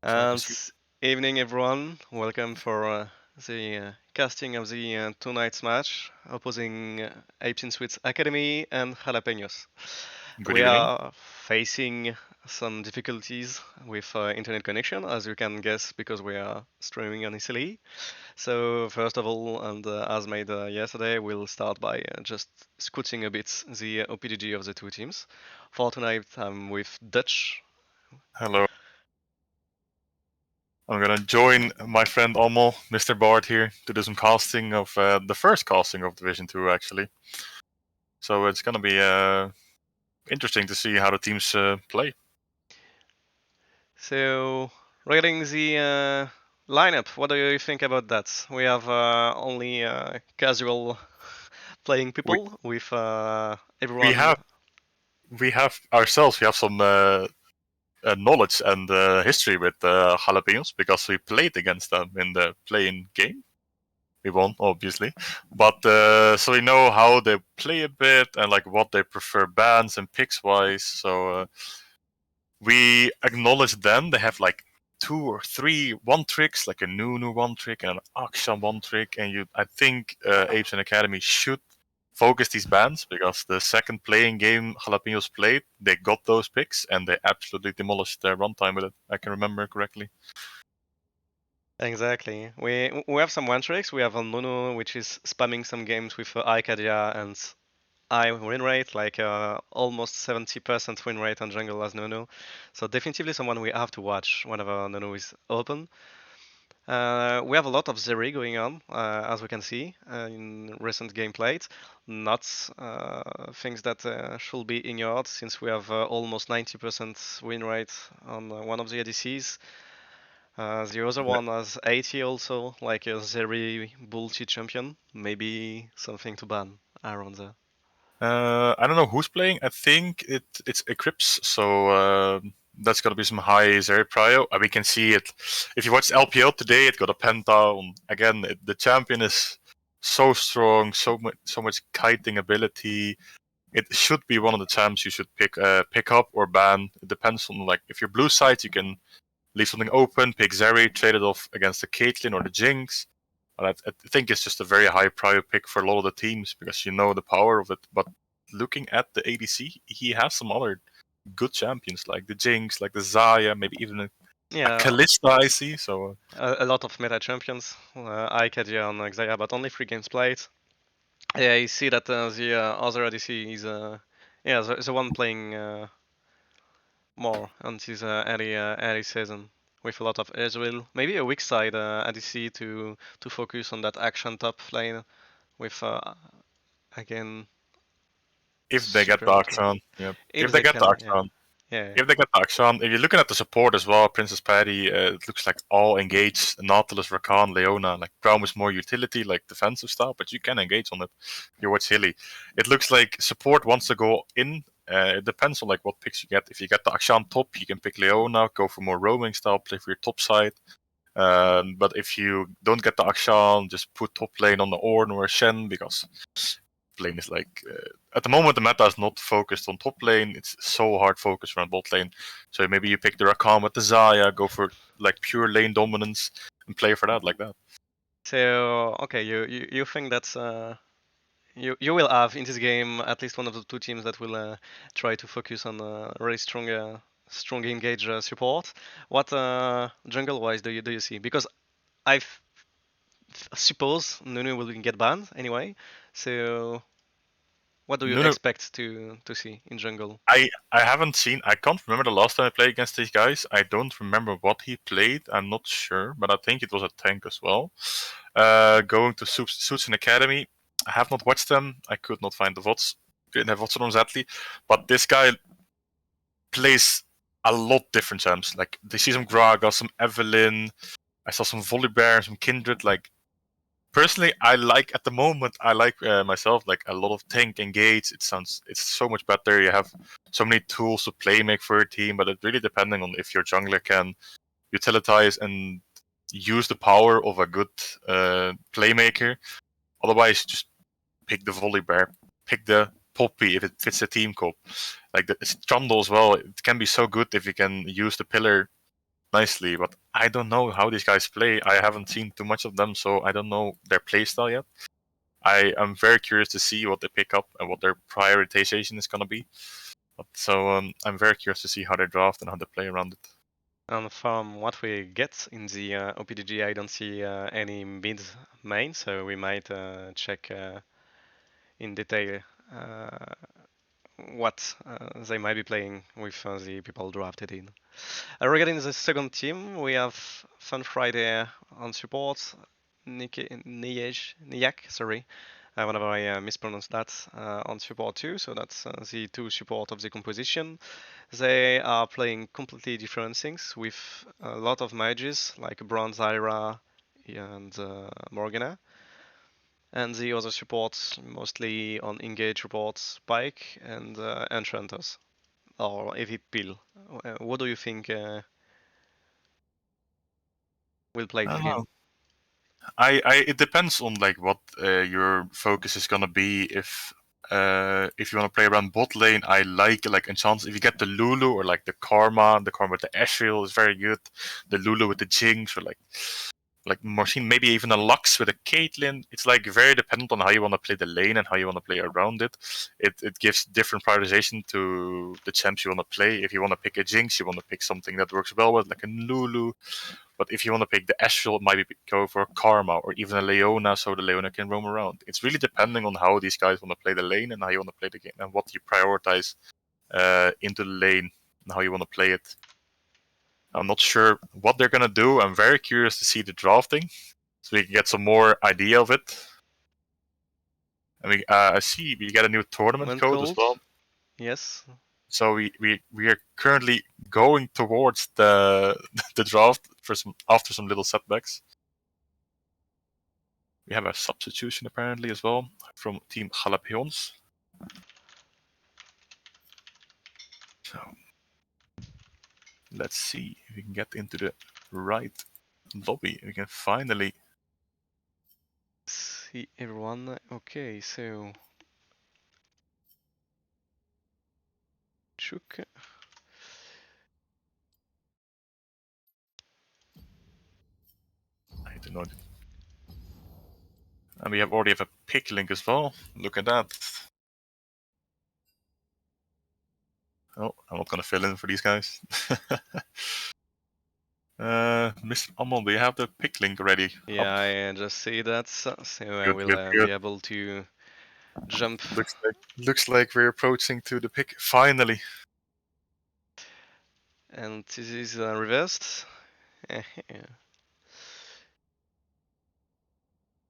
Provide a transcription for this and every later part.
So And proceed. evening, everyone. Welcome for the casting of the tonight's match opposing Apes with Academy and Jalapenos. Good We evening. are facing some difficulties with internet connection, as you can guess, because we are streaming on SLE. So first of all, and as made yesterday, we'll start by just scouting a bit the OPDG of the two teams. For tonight, I'm with Dutch. Hello. I'm gonna join my friend Omo, Mr. Bard here, to do some casting of the first casting of Division 2 actually. So it's gonna be interesting to see how the teams play. So, regarding the lineup, what do you think about that? We have only casual playing We people with we everyone. have we have some knowledge and history with Jalapeons because we played against them in the playing game. We won, obviously, but so we know how they play a bit and like what they prefer bands and picks wise. So we acknowledge them. They have like two or three one tricks, like a Nunu one trick and an Akshan one trick. And I think Apes and Academy should focus these bands because the second playing game Jalapenos played, they got those picks and they absolutely demolished their runtime with it. I can remember correctly. Exactly. We have some one tricks. We have a Mono, which is spamming some games with Ikadia and high win rate, like almost 70% win rate on jungle as Nunu. So definitely someone we have to watch whenever Nunu is open. We have a lot of Zeri going on, as we can see in recent gameplays. Not things that should be ignored, since we have almost 90% win rate on one of the ADCs. The other one has 80 also, like a Zeri Bulchi champion. Maybe something to ban around there. I don't know who's playing. I think it's Eclipse, so that's gonna be some high Zeri prio. We can see it if you watched LPL today. It got a penta. Again, the champion is so strong, so much kiting ability. It should be one of the champs you should pick up or ban. It depends on like if you're blue side, you can leave something open, pick Zeri, trade it off against the Caitlyn or the Jinx. I think it's just a very high prior pick for a lot of the teams because you know the power of it. But looking at the ADC, he has some other good champions like the Jinx, like the Zaya, maybe even a Yeah, Kalista I see. So a lot of meta champions. Ikadia and Xayah, but only 3 games played. Yeah, I see that the other ADC is yeah the one playing more on this early season with a lot of Ezreal. Maybe a weak side ADC to focus on that action top lane with again if they get super the good lane. Akshan, yeah. If If they they get the can, yeah, Akshan, yeah, if they get the Akshan, if you're looking at the support as well, Princess Patty, it looks like all engaged. Nautilus, Rakan, Leona, like Braum is more utility, like defensive style, but you can engage on it. You watch Hilly. It looks like support wants to go in. It depends on like what picks you get. If you get the Akshan top, you can pick Leona, go for more roaming style, play for your top side. But if you don't get the Akshan, just put top lane on the Ornn or a Shen because lane is like at the moment the meta is not focused on top lane. It's so hard focused around bot lane. So maybe you pick the Rakan with the Zaya, go for like pure lane dominance and play for that like that. So okay, you think that's you will have in this game at least one of the two teams that will try to focus on really strong engage support. What jungle wise do you see? Because suppose Nunu will get banned anyway. So what do you No, no, expect to see in jungle? I haven't seen. I can't remember the last time I played against these guys. I don't remember what he played. I'm not sure, but I think it was a tank as well. Going to Suits and Academy. I have not watched them. I could not find the VODs. Didn't have VODs on exactly. But this guy plays a lot different champs. Like they see some Gragas, some Evelyn. I saw some Volibear, some Kindred. Like personally, I like at the moment. I like myself like a lot of tank engage. It's so much better. You have so many tools to play make for your team, but it's really depending on if your jungler can utilize and use the power of a good playmaker. Otherwise, just pick the Volibear, pick the Poppy if it fits the team comp. Like the Trundle as well, it can be so good if you can use the pillar nicely, but I don't know how these guys play. I haven't seen too much of them, so I don't know their playstyle yet. I am very curious to see what they pick up and what their prioritization is going to be. I'm very curious to see how they draft and how they play around it. And from what we get in the OPDG, I don't see any mid main, so we might check in detail uh, what they might be playing with the people drafted in. Regarding the second team, we have Fun Friday on support, Niyaj, sorry, whenever I mispronounce that, on support too. So that's the two support of the composition. They are playing completely different things with a lot of mages like Bronze Ira and Morgana. And the other supports mostly on engage reports, Spike and Enchanters or AV Pill. What do you think will play I this don't game? know. It depends on like what your focus is gonna be. If you want to play around bot lane, I like enchants. If you get the Lulu or like the Karma with the Ezreal is very good. The Lulu with the Jinx or like Machine, maybe even a Lux with a Caitlyn. It's like very dependent on how you want to play the lane and how you want to play around it. It gives different prioritization to the champs you want to play. If you want to pick a Jinx, you want to pick something that works well with like a Lulu. But if you want to pick the Ezreal, maybe go for a Karma or even a Leona, so the Leona can roam around. It's really depending on how these guys want to play the lane and how you want to play the game and what you prioritize into the lane and how you want to play it. I'm not sure what they're gonna do. I'm very curious to see the drafting, so we can get some more idea of it. I see we get a new tournament When code as cold? well. Yes. So we are currently going towards the the draft for some after some little setbacks. We have a substitution apparently as well from Team Jalapeons. So let's see if we can get into the right lobby. We can finally. See everyone. Okay, so Chuk. I don't know. And we already have a pick link as well. Look at that. Oh, I'm not gonna fill in for these guys. Mr. Ammon, do you have the pick link ready Yeah, up? I just see that, so I Good, will good, good. be able to jump. Looks like we're approaching to the pick finally. And this is reversed.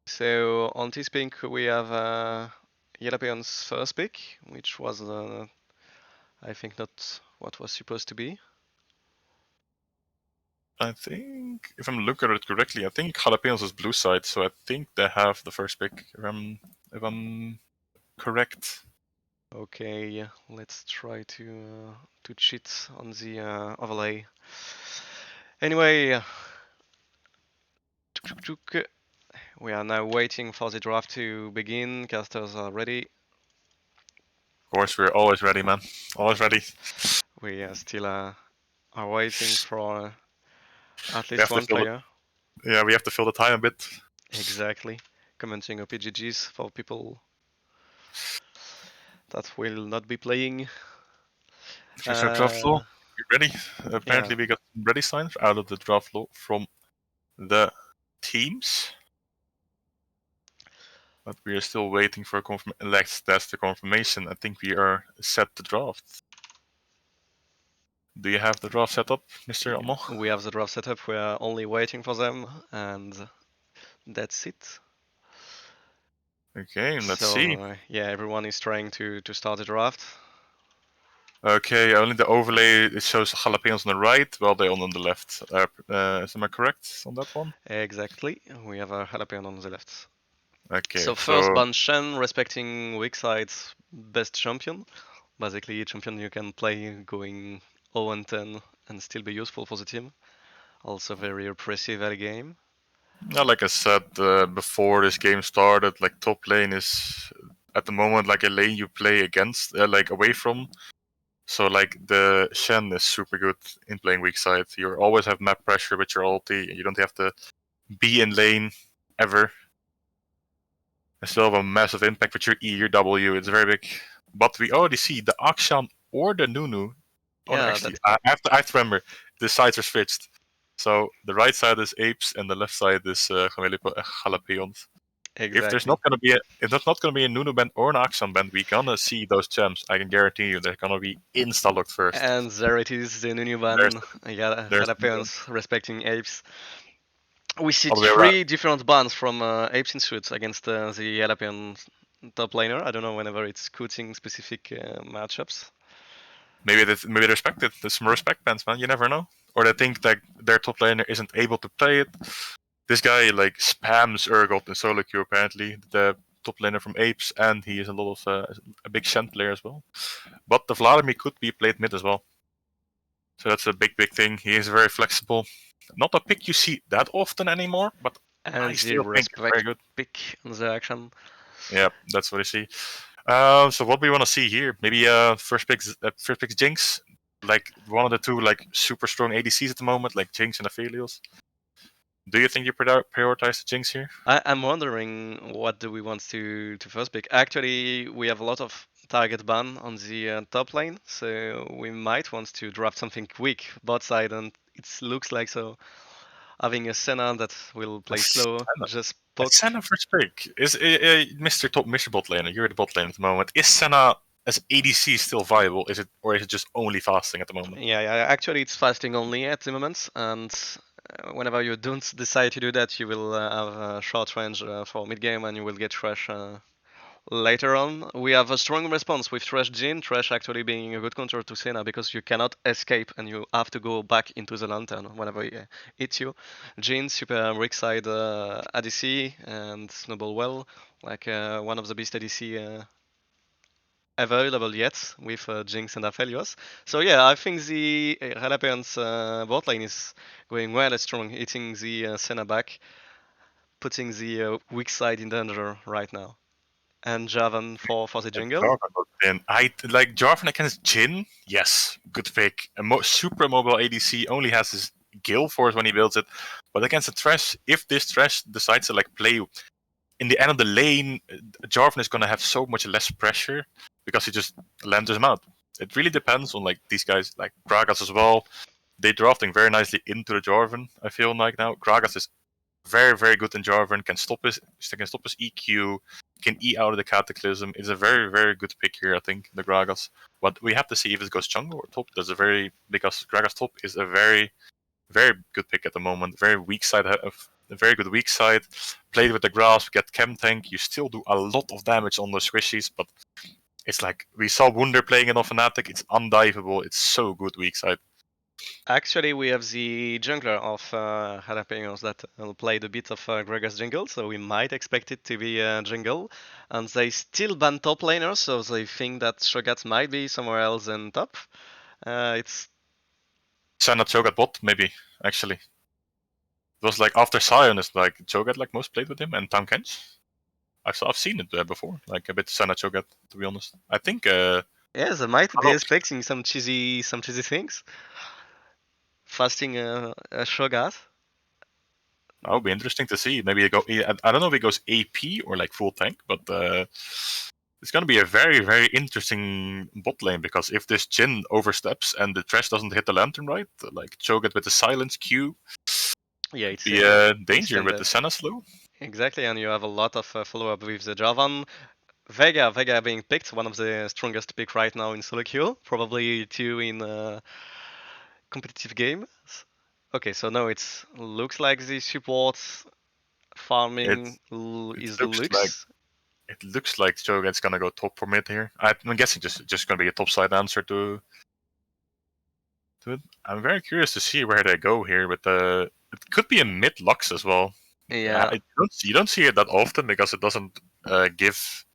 So on this pick we have Jalapeons first pick, which was I think not what was supposed to be. I think, if I'm looking at it correctly, I think Jalapenos is blue side, so I think they have the first pick. If I'm correct. Okay, let's try to cheat on the overlay. Anyway, we are now waiting for the draft to begin. Casters are ready. Of course, we're always ready, man. Always ready. We still are waiting for at We least have to one fill the player. we have to fill the time a bit. Exactly. Commenting OPGGs for people that will not be playing. Here's our draft law. Uh, You ready? yeah, Apparently, we got some ready signs out of the draft law from the teams, but we are still waiting for a confirmation. That's the confirmation. I think we are set to draft. Do you have the draft set up, Mr. Amo? we have the draft set up. We are only waiting for them, and that's it. Okay, let's see. So yeah, everyone is trying to start the draft. Okay, only the overlay it shows jalapenos on the right, while they on the left. Am I correct on that one? Exactly. We have a jalapeno on the left. Okay, So first so ban Shen, respecting weak side's best champion. Basically, champion you can play going 0 and 10 and still be useful for the team. Also very repressive early game. yeah, like I said before this game started, like top lane is at the moment like a lane you play against, like away from. So like the Shen is super good in playing weak side. You always have map pressure with your ulti. You don't have to be in lane ever. And still have a massive impact with your E, your W. It's very big. But we already see the Akshan or the Nunu. Oh no, Yeah, actually, I have to remember the sides are switched. So the right side is Apes and the left side is Jalapeons. If there's exactly. not gonna be if there's not gonna be a Nunu band or an Akshan band, we're gonna see those gems. I can guarantee you they're gonna be insta locked first. And there it is, the new There's ban. there's Jalapeons respecting Apes. We see all the way around. three different bans from Apes in suits against the Jalapeon top laner. I don't know whenever it's scouting specific matchups. Maybe they respect it. There's some respect bands, man. You never know. Or they think that their top laner isn't able to play it. This guy like spams Urgot in solo queue apparently. The top laner from Apes, and he is a lot of a big Shen player as well. But the Vladimir could be played mid as well. So that's a big thing. He is very flexible. Not a pick you see that often anymore, but I And the still think it's very respect good. pick on the action. Yeah, that's what I see. So what we want to see here? Maybe first pick Jinx, like one of the two like super strong ADCs at the moment, like Jinx and Aphelios. Do you think you prioritize the Jinx here? I'm wondering what do we want to first pick. Actually, we have a lot of target ban on the top lane, so we might want to draft something quick bot side, and it looks like so having a Senna that will A play slow, Senna, just a poke. Senna first pick is Mr. Bot Laner. You're the bot lane at the moment. Is Senna as ADC still viable? Is it or is it just only fasting at the moment? Yeah. Actually, it's fasting only at the moment, and whenever you don't decide to do that, you will have a short range for mid game, and you will get trash later on. We have a strong response with Trash Jin, Trash actually being a good counter to Senna because you cannot escape and you have to go back into the lantern whenever he hits you. Jin, super weak side ADC and snowball well, like one of the best ADC available yet with Jinx and Aphelios. So yeah, I think the Jalapeon's bot lane is going well strong, hitting the Senna back, putting the weak side in danger right now. And Javan for the jungle. And I like Jarvan against Jin. Yes, good pick. A super mobile ADC only has his Gale Force when he builds it, but against a Thresh, if this Thresh decides to like play in the end of the lane, Jarvan is gonna have so much less pressure because he just lands him out. It really depends on like these guys, like Gragas as well. They're drafting very nicely into the Jarvan. I feel like now Gragas is very good in Jarvan. Can stop his EQ. Can E out of the Cataclysm. It's a very good pick here. I think the Gragas. But we have to see if it goes jungle or top. Because Gragas top is a very good pick at the moment. Very weak side. A very good weak side. Played with the grasp. Get chem tank. You still do a lot of damage on the squishies, but it's like we saw Wunder playing it on Fnatic. It's undiveable. It's so good weak side. Actually, we have the jungler of Jalapenos that played a bit of Gregas jungle, so we might expect it to be jungle. And they still ban top laners, so they think that Shogat might be somewhere else than top. It's Senna Cho'Gath bot maybe actually. It was like after Sion is like Cho'Gath like most played with him and Tahm Kench. I've seen it before, like a bit Senna Cho'Gath to be honest. I think yeah, they might I be don't expecting some cheesy things. Fasting a Shogat. know, it'll be interesting to see. Maybe I don't know if it goes AP or like full tank, but it's gonna be a very interesting bot lane because if this Jhin oversteps and the trash doesn't hit the lantern right, like Cho'Gath with the silence Q, Yeah, could it's be a danger instant with the death. Senna slow. Exactly, and you have a lot of follow-up with the Javan. Vega being picked, one of the strongest pick right now in solo queue, probably two in competitive games. Okay, so now it looks like the support It farming it is the looks like looks. it looks like Cho'Gath's gonna go top for mid here. I'm guessing just gonna be a top side answer to it. I'm very curious to see where they go here with the. It could be a mid Lux as well. Yeah, You don't see it that often because it doesn't give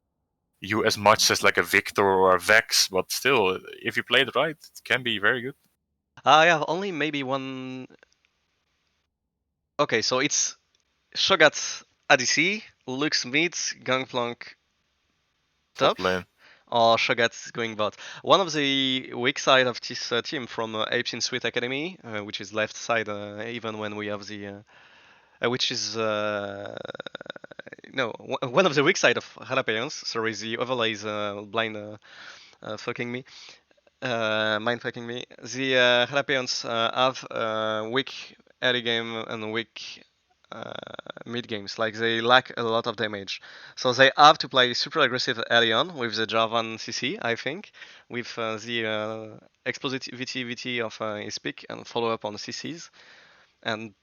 you as much as like a Victor or a Vex, but still, if you play it right, it can be very good. I have only maybe one. Okay, so it's Shogat ADC, Lux mid, Gangplank Top top, lane. or Shogat going bot. One of the weak side of this team from Apes in Sweet Academy, which is left side, even when we have the which is no one of the weak side of Jalapeons. Sorry, the overlay is blind fucking me, mind fucking me. The Jalapeons have weak early game and weak uh, mid games. Like they lack a lot of damage, so they have to play super aggressive early on with the Jarvan CC, I think, with the explosivity of his pick and follow up on CCs and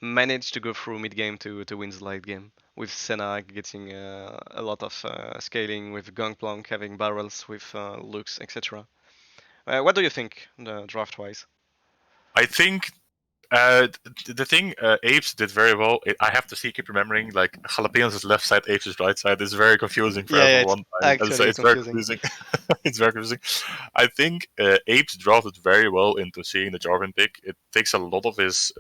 manage to go through mid game to win the late game. With Senna getting a lot of scaling, with Gangplank having barrels, with Lux, etc. What do you think, draft wise? I think the thing Apes did very well. I have to keep remembering like Jalapenos is left side, Apes is right side. It's very confusing for Yeah, it's everyone. So actually it's very confusing. confusing. It's very confusing. I think Apes drafted very well into seeing the Jarvan pick. It takes a lot of his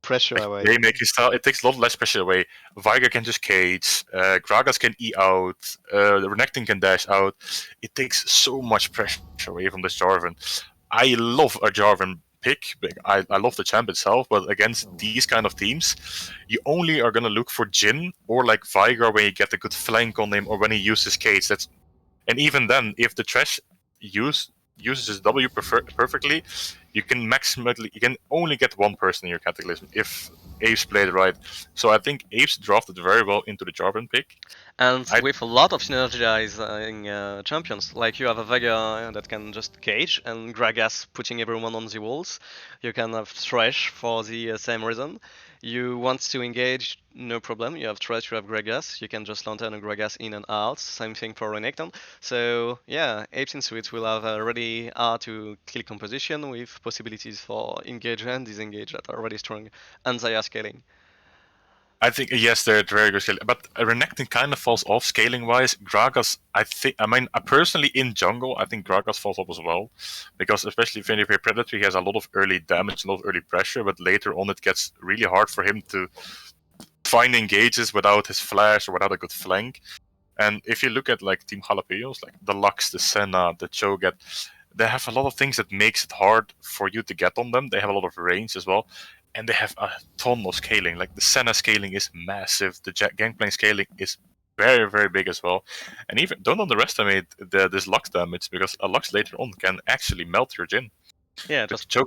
Pressure like away. playmaking style. It takes a lot less pressure away. Viger can just cage. Gragas can E out. Renekton can dash out. It takes so much pressure away from this Jarvan. I love a Jarvan pick. I love the champ itself, but against these kind of teams, you only are gonna look for Jin or like Viger when you get a good flank on him or when he uses cage. And even then, if the trash uses his W perfectly, you can only get one person in your Cataclysm if Apes played right. So I think Apes drafted very well into the Jarvan pick. And I with a lot of synergizing champions, like you have a Vega that can just cage, and Gragas putting everyone on the walls. You can have Thresh for the same reason. You want to engage, no problem. You have Thresh, you have Gragas. You can just Lantern and Gragas in and out. Same thing for Renekton. So yeah, Apes in Suite will have a really hard to kill composition with possibilities for engage and disengage that are really strong, and they are scaling. I think yes, they're very good scaling, but Renekton kind of falls off scaling wise. Gragas, I mean, personally in jungle, I think Gragas falls off as well, because especially when you play Predator, he has a lot of early damage, a lot of early pressure, but later on it gets really hard for him to find engages without his flash or without a good flank. And if you look at like Team Jalapenos, like the Lux, the Senna, the Cho'Gath, they have a lot of things that makes it hard for you to get on them. They have a lot of range as well, and they have a ton of scaling. Like the Senna scaling is massive. The Gangplank scaling is very very big as well. And even don't underestimate this Lux damage because a Lux later on can actually melt your Jin. Yeah, With just one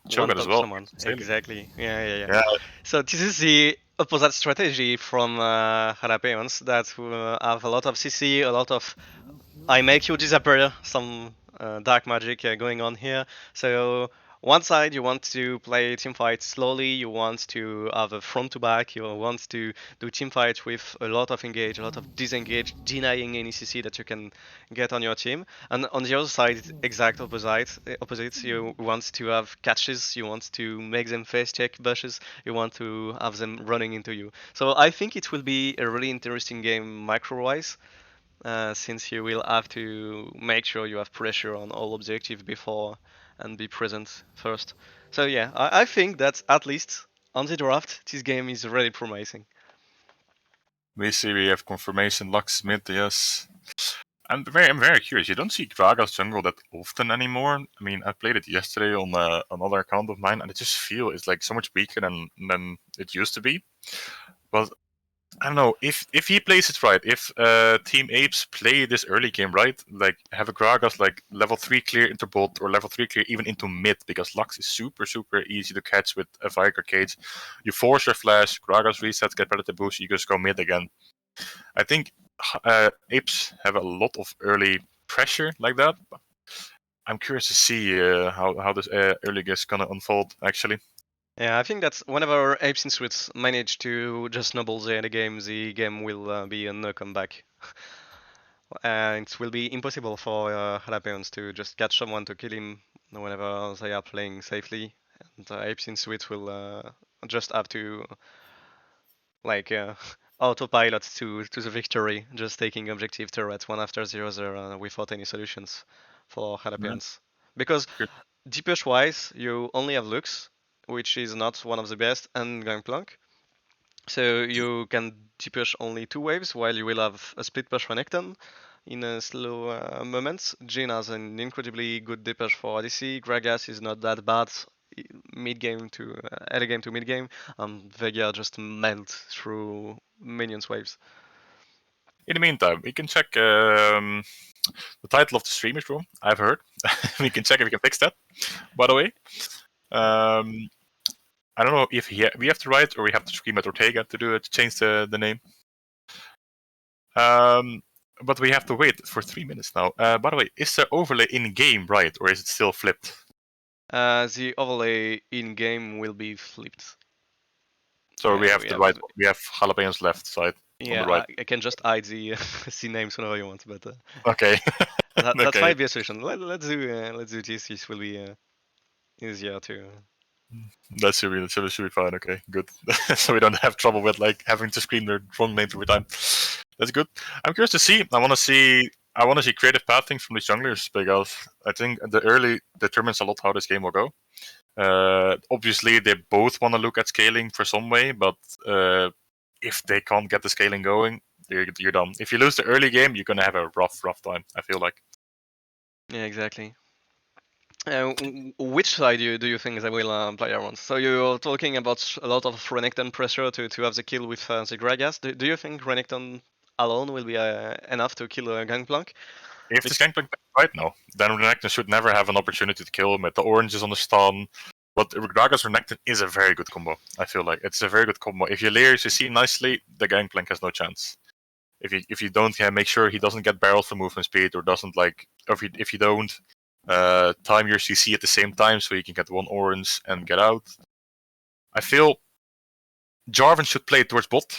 Cho'Gath as top well. someone. Scaling. Exactly. Yeah, yeah, yeah. Yeah, So this is the opposite strategy from Jalapeons that have a lot of CC, a lot of I make you disappear, some dark magic going on here. So one side you want to play team fight slowly, you want to have a front to back, you want to do team fight with a lot of engage, a lot of disengage, denying any CC that you can get on your team. And on the other side, it's exact opposite. Opposites. You want to have catches, you want to make them face check bushes, you want to have them running into you. So I think it will be a really interesting game micro-wise since you will have to make sure you have pressure on all objectives before and be present first. So yeah, I think that at least on the draft, this game is really promising. we see we have confirmation. Lux mid, yes. I'm very curious. You don't see Gragas jungle that often anymore. I mean, I played it yesterday on another account of mine, and I just feel it's like so much weaker than it used to be. But I don't know if he plays it right. If Team Apes play this early game right, like have a Gragas like level 3 clear into bot or level 3 clear even into mid, because Lux is super easy to catch with a Viper cage. You force your flash, Gragas resets, get predator boost, you just go mid again. I think Apes have a lot of early pressure like that. I'm curious to see how this early game is gonna unfold. Actually, Yeah, I think that whenever Apes in Suits manage to just snowball the game will be a no comeback. And it will be impossible for Jalapeons to just catch someone to kill him whenever they are playing safely. And Apes in Suits will just have to like autopilot to the victory, just taking objective turrets one after the other without any solutions for yeah. Jalapeons. Because DPS wise, you only have Lux, which is not one of the best, and Gangplank. So you can DPS only two waves, while you will have a split push Renekton, in slow moments. Jin has an incredibly good DPS for Odyssey. Gragas is not that bad mid game to early game to mid game, and Vega just melt through minions waves. In the meantime, we can check the title of the stream is wrong. I've heard. We can check if we can fix that. By the way, I don't know if we have to write or we have to scream at Ortega to do it to change the name. But we have to wait for 3 minutes now. By the way, is the overlay in game right or is it still flipped? The overlay in game will be flipped. So we have the right. We have Jalapeons left side on the right. I can just hide the the names whenever you want, but Okay. that Okay. might be a solution. Let's do this. This will be easier to. That should be fine. Okay, good. So we don't have trouble with like having to scream the wrong name every time. That's good. I'm curious to see. I want to see creative pathing from these junglers because I think the early determines a lot how this game will go. Obviously, they both want to look at scaling for some way, but if they can't get the scaling going, you're done. If you lose the early game, you're gonna have a rough time. I feel like. Yeah, exactly. Which side do you think they will play around? So you're talking about a lot of Renekton pressure to have the kill with the Gragas. Do you think Renekton alone will be enough to kill Gangplank? If this Gangplank right now, then Renekton should never have an opportunity to kill him. With the oranges on the stun, but Gragas Renekton is a very good combo. I feel like it's a very good combo. If you layer CC nicely, the Gangplank has no chance. If you don't make sure he doesn't get barreled for movement speed or doesn't like if you don't time your CC at the same time so you can get one orange and get out. I feel Jarvan should play towards bot,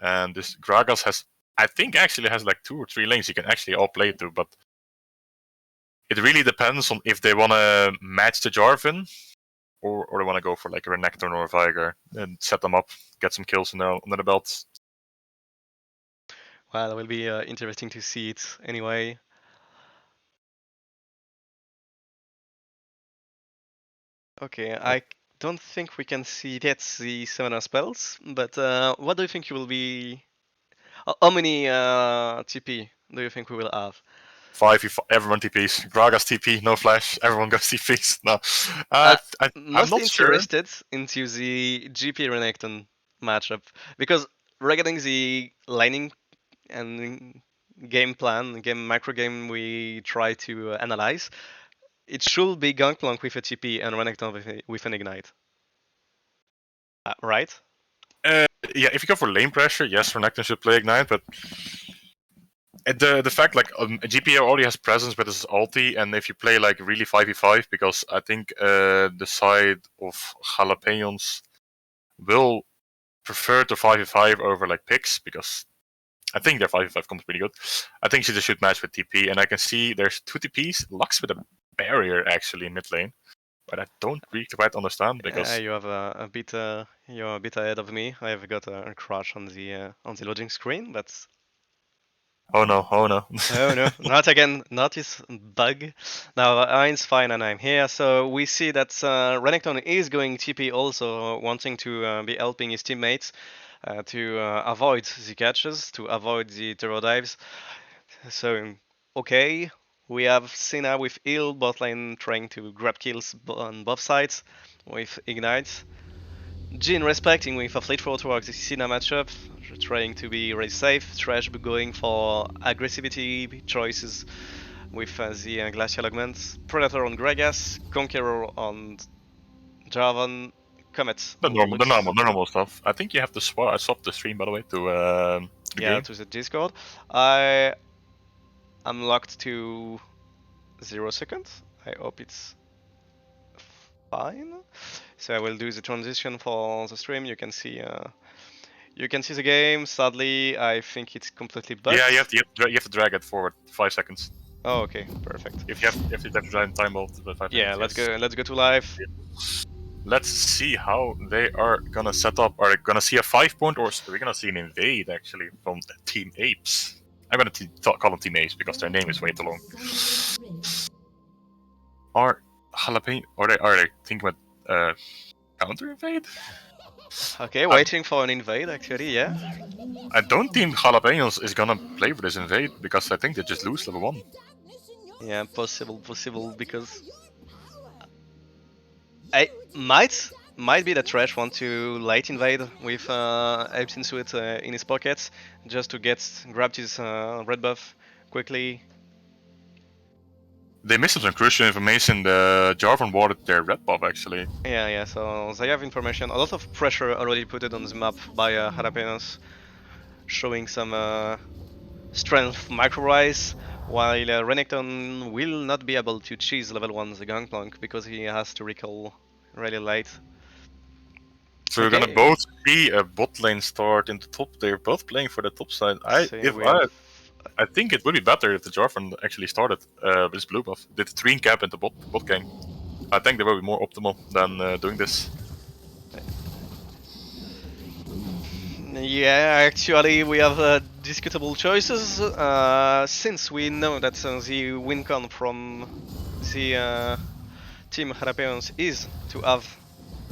and this Gragas has, I think, actually has like 2 or 3 lanes you can actually all play to, but it really depends on if they want to match the Jarvan or they want to go for like a Renekton or a Viger and set them up, get some kills under the belt. Well, it will be interesting to see it anyway. Okay, I don't think we can see yet the summoner spells, but what do you think will be? How many TP do you think we will have? 5, everyone TPs. Gragas TP, no flash. Everyone goes TPs. No, I'm not interested into the GP Renekton matchup because regarding the lining and game plan, macro game we try to analyze, it should be Gangplank with a TP and Renekton with an ignite. Right? Yeah, if you go for lane pressure, yes, Renekton should play ignite, but the fact like GPO already has presence with his ulti, and if you play like really 5v5, because I think the side of Jalapeons will prefer to 5v5 over like picks, because I think their 5v5 comes pretty good. I think she just should match with TP, and I can see there's 2 TPs, Lux with a barrier actually in mid lane, but I don't really quite understand because you have you're a bit ahead of me. I have got a crash on the loading screen, but oh no, oh no, not again, not this bug. Now Ein's fine and I'm here, so we see that Renekton is going TP also, wanting to be helping his teammates to avoid the catches, to avoid the terror dives. So, okay, we have Sina with heal, bot lane trying to grab kills on both sides with Ignite. Jin respecting with a fleet towards the Sina matchup, trying to be really safe. Trash going for aggressivity choices with the Glacial Augment. Predator on Gragas, Conqueror on Jarvan, Comet the on the normal stuff. I think you have to swap the stream by the way to the game. to the Discord. I am locked to 0 seconds. I hope it's fine. So I will do the transition for the stream. You can see the game. Sadly, I think it's completely bugged. Yeah, you have to drag it forward 5 seconds. Oh, okay, perfect. If you have to drag time mode for 5 yeah, seconds. Let's go to live. Let's see how they are gonna set up. Are they gonna see a 5-point, or are we gonna see an invade actually from Team Apes? I'm gonna call them Team Apes because their name is way too long. Are Jalapeno? Are they thinking about counter invade? Okay, waiting for an invade actually, yeah. I don't think Jalapeons is gonna play for this invade because I think they just lose level 1. Yeah, possible because I might be that Trash want to late invade with Apes in Suit in his pockets just to grab his red buff quickly. They missed some crucial information. The Jarvan wanted their red buff actually. Yeah, so they have information. A lot of pressure already put it on the map by Jalapenos, showing some strength micro rise, while Renekton will not be able to cheese level 1 the Gangplank because he has to recall really late. So we're gonna Okay, both see a bot lane start in the top. They're both playing for the top side. so we have I think it would be better if the Jarvan actually started with his blue buff. Did the 3 cap in the bot game. I think they will be more optimal than doing this. Yeah, actually, we have disputable choices since we know that the win con from the team Jalapeons is to have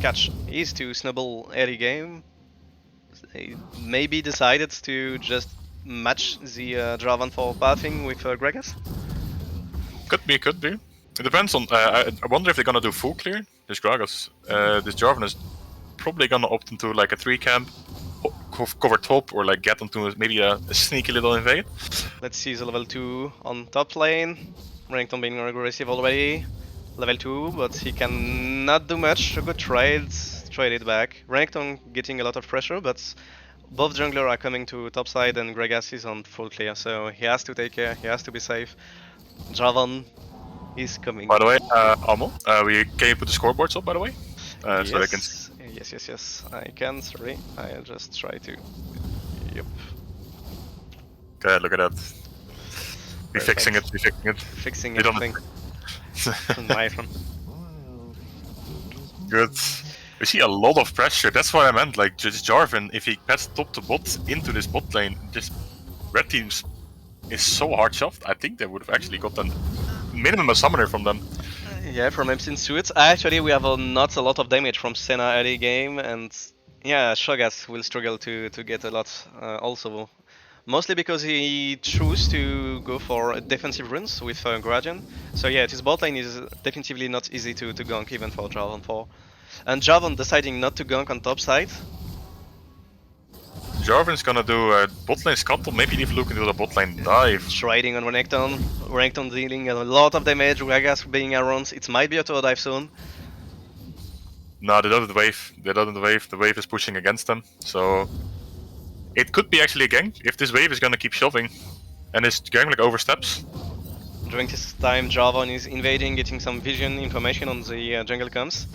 catch, is to snowball early game. They maybe decided to just match the Dravan for pathing with Gragas. Could be. It depends on. I wonder if they're gonna do full clear. This Gragas, this Jarvan is probably gonna opt into like a 3 camp, cover top, or like get onto maybe a sneaky little invade. Let's see the level 2 on top lane. Renekton being aggressive already. Level 2, but he cannot do much. A good trade it back. Renekton getting a lot of pressure, but both jungler are coming to top side and Gragas is on full clear, so he has to take care, he has to be safe. Javan is coming. By the way, Amo, can you put the scoreboards up? By the way, yes. so I can. Yes. I can. Sorry, I just try to. Yep. Okay, look at that. We're fixing it. Fixing We don't- everything. My phone. Good. We see a lot of pressure. That's what I meant. Like just Jarvan, if he pets top to bot into this bot lane, just red teams is so hard shoved. I think they would have actually gotten minimum a summoner from them. Yeah, from Apes in Suits. Actually, we have not a lot of damage from Senna early game, and yeah, Shogas will struggle to get a lot also. Mostly because he chose to go for defensive runes with Guardian. So yeah, his bot lane is definitively not easy to gank even for Jarvan 4. And Jarvan deciding not to gank on top side. Jarvan's gonna do a bot lane scuttle, maybe even look into the bot lane dive. Trading on Renekton. Renekton dealing a lot of damage, Gragas being around. It might be auto dive soon. No, they don't have the wave. The wave is pushing against them. So it could be actually a gank if this wave is gonna keep shoving and this gang like oversteps. During this time, Jarvan is invading, getting some vision information on the jungle camps.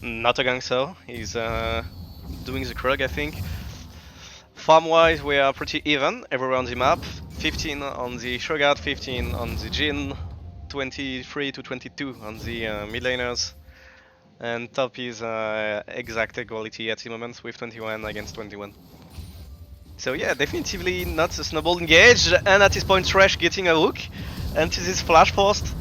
Not a gank so, he's doing the Krug, I think. Farm-wise, we are pretty even everywhere on the map. 15 on the Shogat, 15 on the Jhin, 23 to 22 on the mid laners. And top is exact equality at the moment with 21 against 21. So yeah, definitively not a snowball engage, and at this point Thresh getting a hook, and this is flash forced.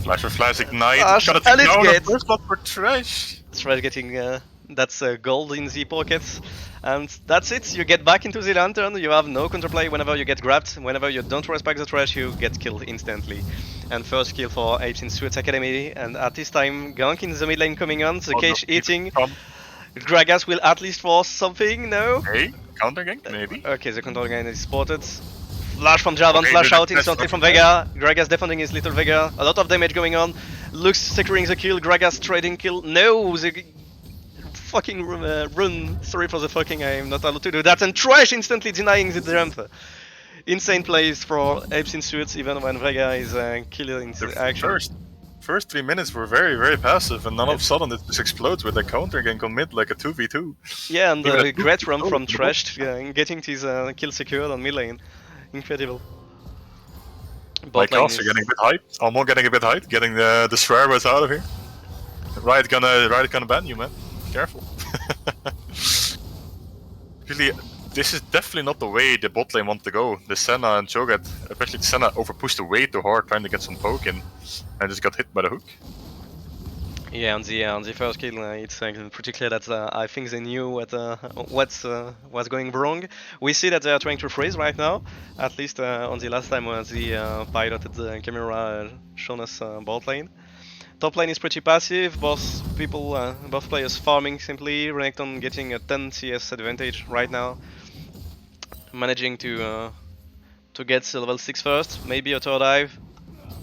Flash for flash ignite. Flash, Gotta and take it's down good. the first blood for Thresh. Thresh getting that's gold in the pockets, and that's it. You get back into the lantern. You have no counterplay whenever you get grabbed. Whenever you don't respect the Thresh, you get killed instantly. And first kill for Apes in Suits Academy, and at this time gank in the mid lane coming on. The cage eating. Gragas will at least force something. No. Okay, counter gank maybe. Okay, the counter gank is spotted. Flash from Jarvan, Okay, flash the out best instantly from fucking Vega. Gragas defending his little Vega. A lot of damage going on. Lux securing the kill. Gragas trading kill. No, the fucking run. Sorry for the fucking. I am not allowed to do that. And Trash instantly denying the jump. Insane plays for Apes in Suits, even when Vega is killing the action. First 3 minutes were very, very passive, and then all of a sudden it just explodes with a counter gank on mid like a 2v2. Yeah, and the great run from Trash getting his kill secured on mid lane. Incredible. Like us, you're getting a bit hyped. Almost getting a bit hyped, getting the swear words out of here. Riot gonna ban you, man. Careful. Really, this is definitely not the way the bot lane want to go. The Senna and Cho'Gath, especially the Senna, overpushed way too hard trying to get some poke in, and just got hit by the hook. Yeah, on the first kill, it's pretty clear that I think they knew what's going wrong. We see that they are trying to freeze right now. At least on the last time when the piloted the camera shown us bot lane. Top lane is pretty passive. Both players farming simply. Renekton getting a 10 CS advantage right now, managing to get to level 6 first. Maybe a third dive.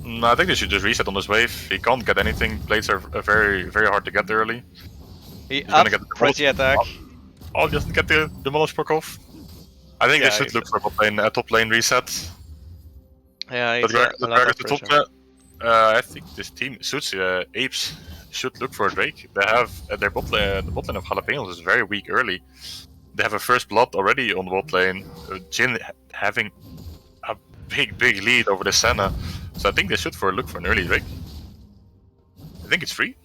No, I think they should just reset on this wave. He can't get anything. Blades are very hard to get early. He He's gonna up, get the press the attack. Oh, doesn't get the demolish proc off. I think Yeah, they should look for a top lane reset. Yeah, The it's a lot Drag of is the top pressure. lane. I think this team suits Apes should look for a Drake. They have their bot lane. The bot lane of Jalapeons is very weak early. They have a first blood already on the bot lane. Jin having a big lead over the Senna. So I think they should look for an early Drake. I think it's free.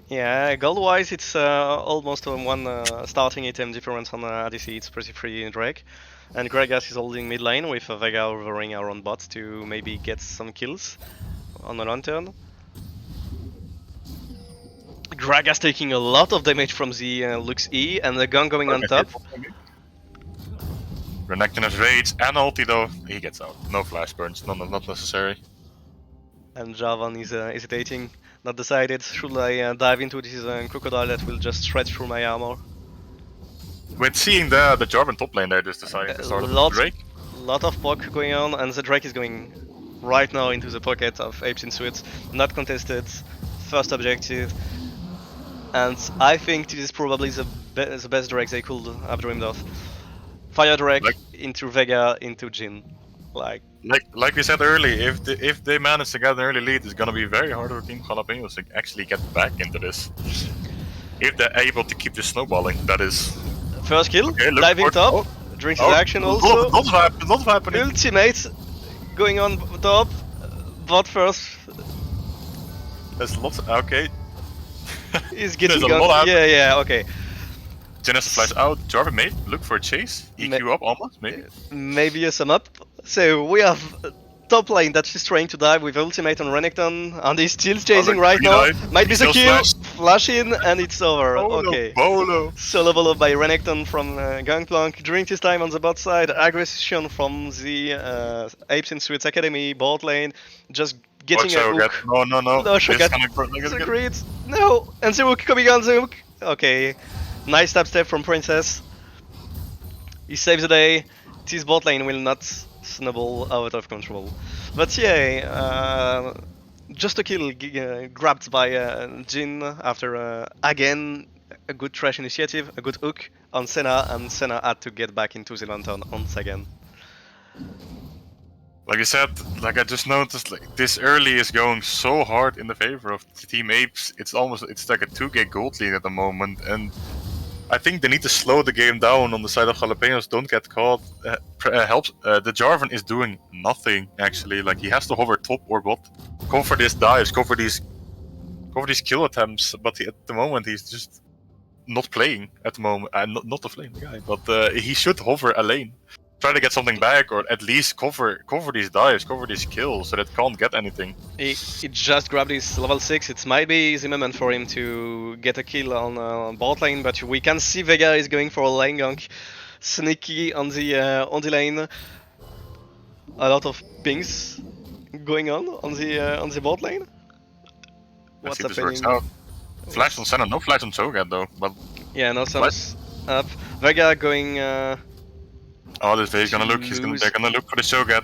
Yeah, gold-wise, it's almost one starting item difference on ADC. It's pretty free in Drake. And Gragas is holding mid lane with Vega hovering around bot to maybe get some kills on the lantern. Gragas taking a lot of damage from the Lux E and the gun going on top. Renekton has rage and ulti though. He gets out. No flash burns. Not necessary. And Javan is hesitating, not decided. Should I dive into this crocodile that will just shred through my armor? With seeing the Jarvan top lane there, just deciding to start with the Drake. Lot of poke going on, and the Drake is going right now into the pocket of Apes in Suits. Not contested, first objective. And I think this is probably the best Drake they could have dreamed of. Fire Drake into Vega into Jin. Like we said earlier, if they manage to get an early lead, it's gonna be very hard for Team Jalapenos to actually get back into this. If they're able to keep this snowballing, that is. First kill, diving top, drinks his action also. Not happening. Ultimate going on top, bot first. There's lots. Okay. He's getting There's a lot yeah, okay. Jin has to flash out. Jarvan may look for a chase. EQ up almost, maybe. Maybe a sum up. So we have top lane that is trying to dive with ultimate on Renekton, and he's still chasing right now. Might be the kill. Flash in, and it's over. Okay. Bolo. Solo bolo by Renekton from Gangplank. During his time on the bot side, aggression from the Apes in Suits Academy bot lane. Just getting a hook. No. No, Shogat. No, and the hook coming on the hook. Okay. Nice step from Princess. He saves the day. This bot lane will not snowball out of control. But yeah, just a kill grabbed by Jin after again a good trash initiative, a good hook on Senna, and Senna had to get back into the lantern once again. Like I said, I just noticed, this early is going so hard in the favor of Team Apes. It's like a 2k gold lead at the moment, and I think they need to slow the game down on the side of Jalapenos. Don't get caught. Helps. The Jarvan is doing nothing actually. He has to hover top or bot, cover these dives, cover these kill attempts. But at the moment he's just not playing. At the moment, not to flame the guy, but he should hover a lane. Try to get something back, or at least cover these dives, cover these kills, so that can't get anything. He just grabbed his level 6. It might be easy moment for him to get a kill on bot lane, but we can see Vega is going for a lane gank, sneaky on the lane. A lot of pings going on the bot lane. What's happening? This works out. Flash on Senna, no flash on Cho'Gath though. But yeah, no Senna's up. Vega going. Oh, this way he's gonna look. They're gonna look for the Cho'Gath.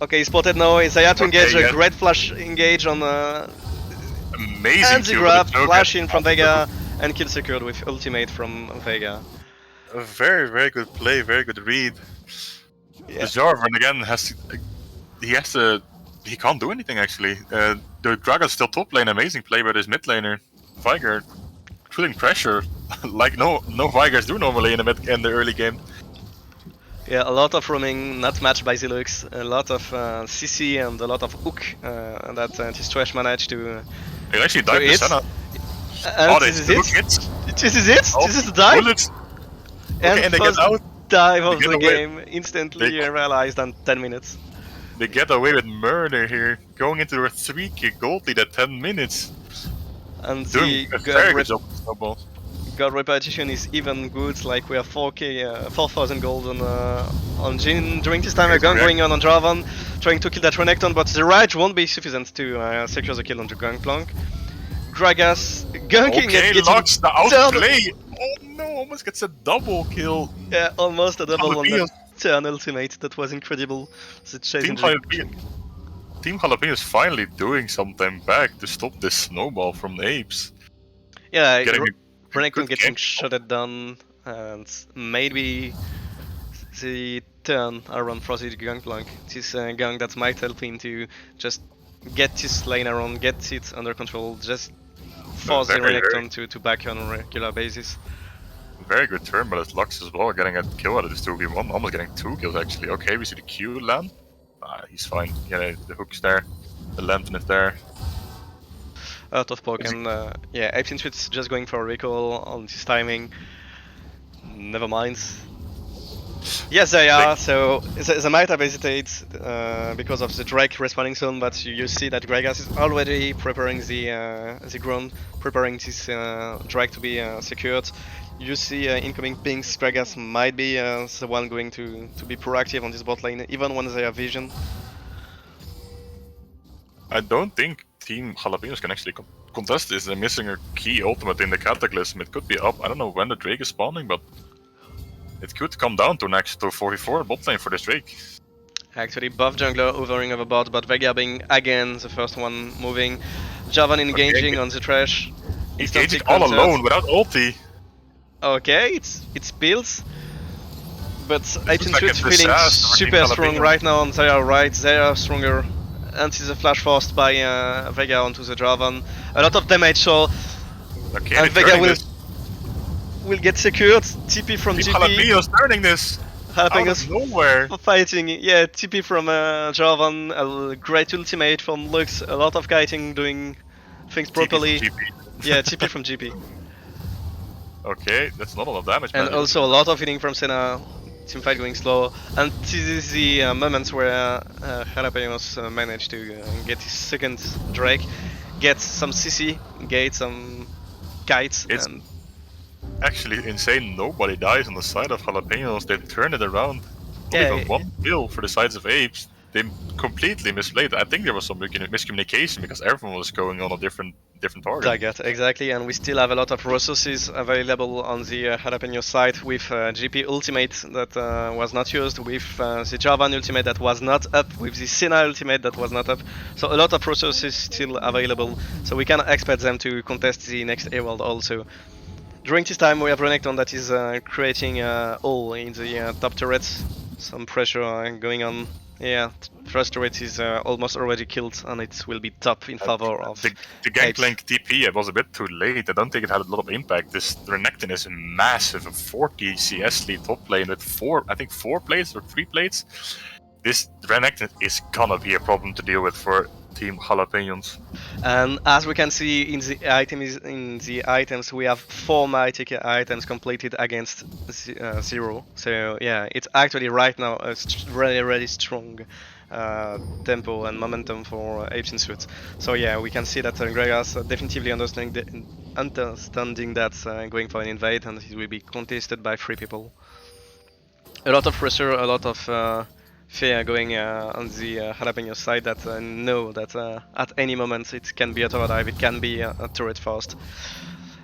Okay, spotted now. Zaya to engage. A great flash engage on. Amazing. And the grab, flash in from Vega, and kill secured with ultimate from Vega. A very good play, very good read. Yeah. The Jarvan again he can't do anything actually. The Dragon's still top lane, amazing play by this mid laner. Viger putting pressure like no Vigers do normally in the early game. Yeah, a lot of roaming, not matched by Zilux, a lot of CC and a lot of hook that this trash managed to. He actually died to Senna. This is it. This is it. This is the dive. Bullets. And okay, and they get out. Dive of the game instantly realized in 10 minutes. They get away with murder here, going into their 3k gold lead at 10 minutes. And Doing the a very good job with snowballs. God repetition is even good. Like we have 4,000 gold on Jin. During this time, a gang going on Dravan, trying to kill that Renekton, but the rage won't be sufficient to secure the kill on the Gangplank. Gragas ganking Okay, and getting Lux, the outplay. Oh no, almost gets a double kill. Yeah, almost a double on that Jalapeons. turn ultimate. That was incredible. The chasing Team Jalapeno is finally doing something back to stop this snowball from the Apes. Yeah, Getting a Renekton good getting gank. shot down, and maybe the turn around for the Gangplank. This gang that might help him to just get this lane around, get it under control, just force the Renekton to back on a regular basis. Very good turn, but it's Lux as well, getting a kill out of this 2v1, almost getting 2 kills actually. Okay, we see the Q land. He's fine. Yeah, the hook's there, the lantern is there. Out of poke, and yeah, Apes in Suits just going for a recall on this timing. Never mind. Yes, they are. So they might have hesitated because of the Drake respawning soon, but you see that Gragas is already preparing the ground, preparing this Drake to be secured. You see incoming pings. Gragas might be the one going to be proactive on this bot lane, even when they have vision. I don't think Team Jalapenos can actually contest this. They're missing a key ultimate in the Cataclysm. It could be up. I don't know when the Drake is spawning, but it could come down to next to 44 bot lane for this Drake. Actually, buff jungler hovering over bot, but Vega being again the first one moving. Javan engaging on the trash. Engaging all alone without ulti. Okay, it's built. But Apes in Suits feeling super strong right now on their right. They are stronger. Until the flash forced by Vega onto the Dravan. A lot of damage, so okay, and Vega will get secured. TP from Team GP. Jalapenos turning this out of nowhere. Fighting, yeah, TP from Dravan, a great ultimate from Lux, a lot of kiting doing things properly. TP from GP. Yeah, TP from GP. Okay, that's not a lot of damage. And also a lot of hitting from Senna. Teamfight going slow, and this is the moments where Jalapenos managed to get his second Drake, get some CC, get some kites. It's and actually insane. Nobody dies on the side of Jalapenos. They turn it around. Yeah, even one kill for the sides of Apes. They completely misplayed. I think there was some miscommunication because everyone was going on a different target. Exactly, and we still have a lot of resources available on the Jalapeno side with GP ultimate that was not used, with the Javan ultimate that was not up, with the Senna ultimate that was not up. So a lot of resources still available, so we can expect them to contest the next A-World also. During this time we have Renekton that is creating all in the top turrets, some pressure going on. Yeah, first turret is almost already killed, and it will be top in favor of the Gangplank TP. It was a bit too late. I don't think it had a lot of impact. This Renekton is massive, a 40 CS lead top lane with 4 plates or 3 plates. This Renekton is gonna be a problem to deal with for Team Jalapenos. And as we can see in the items, we have 4 mythic items completed against 0. So yeah, it's actually right now a really strong tempo and momentum for Apes in Suits. So yeah, we can see that Gregas definitively understanding that going for an invade, and it will be contested by 3 people. A lot of pressure, a lot of fear going on the Jalapeno side that know that at any moment it can be a tower dive, it can be a turret fast.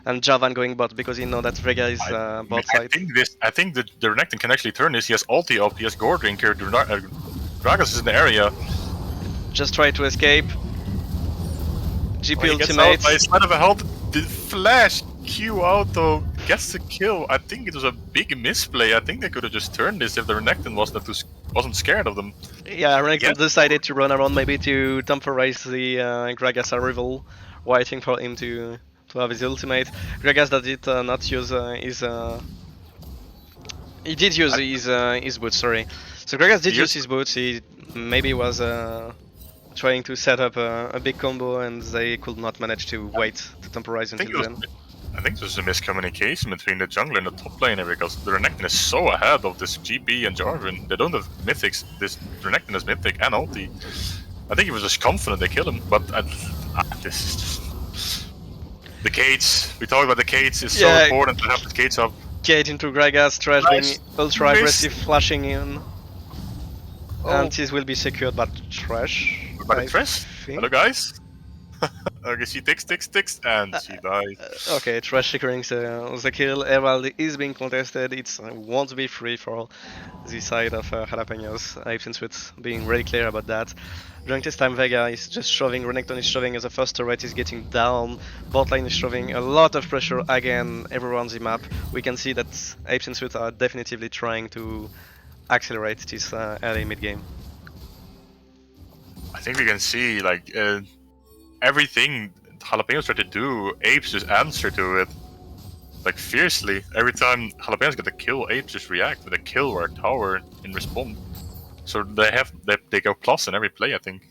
And Javan going bot because he know that Vega is bot side. I think the Renekton can actually turn this. He has ulti up, he has Gore Drinker, Gragas is in the area. Just try to escape. GP He ultimate. gets out by his side of a health. The flash Q auto gets the kill. I think it was a big misplay. I think they could have just turned this if the Renekton wasn't scared of them. Yeah, Renekton decided to run around maybe to temporize the Gragas arrival, waiting for him to have his ultimate. Gragas that did not use his... he did use his boots, sorry. So Gragas did use his boots, he maybe was trying to set up a big combo and they could not manage to wait to temporize until then. I think there's a miscommunication between the jungler and the top laner because the Renekton is so ahead of this GP and Jarvan. They don't have mythics. This Renekton is mythic and ulti. I think he was just confident they kill him, but this is just... The cage. We talked about the cage. It's so important to have the cage up. Cage into Gragas, Trash being ultra aggressive, flashing in. And this will be secured by Trash. By Trash? Hello guys. Okay, she ticks, and she dies. Okay, Trash securing the kill. Herald is being contested. It won't be free for the side of Jalapeons. Apes and Sweet being really clear about that. During this time, Vega is just shoving, Renekton is shoving as the first turret is getting down. Bot lane is shoving a lot of pressure again everywhere on the map. We can see that Apes and Sweet are definitively trying to accelerate this early mid game. I think we can see like everything Jalapenos try to do, Apes just answer to it like fiercely. Every time Jalapenos get a kill, Apes just react with a kill or a tower in response. So they go plus in every play, I think.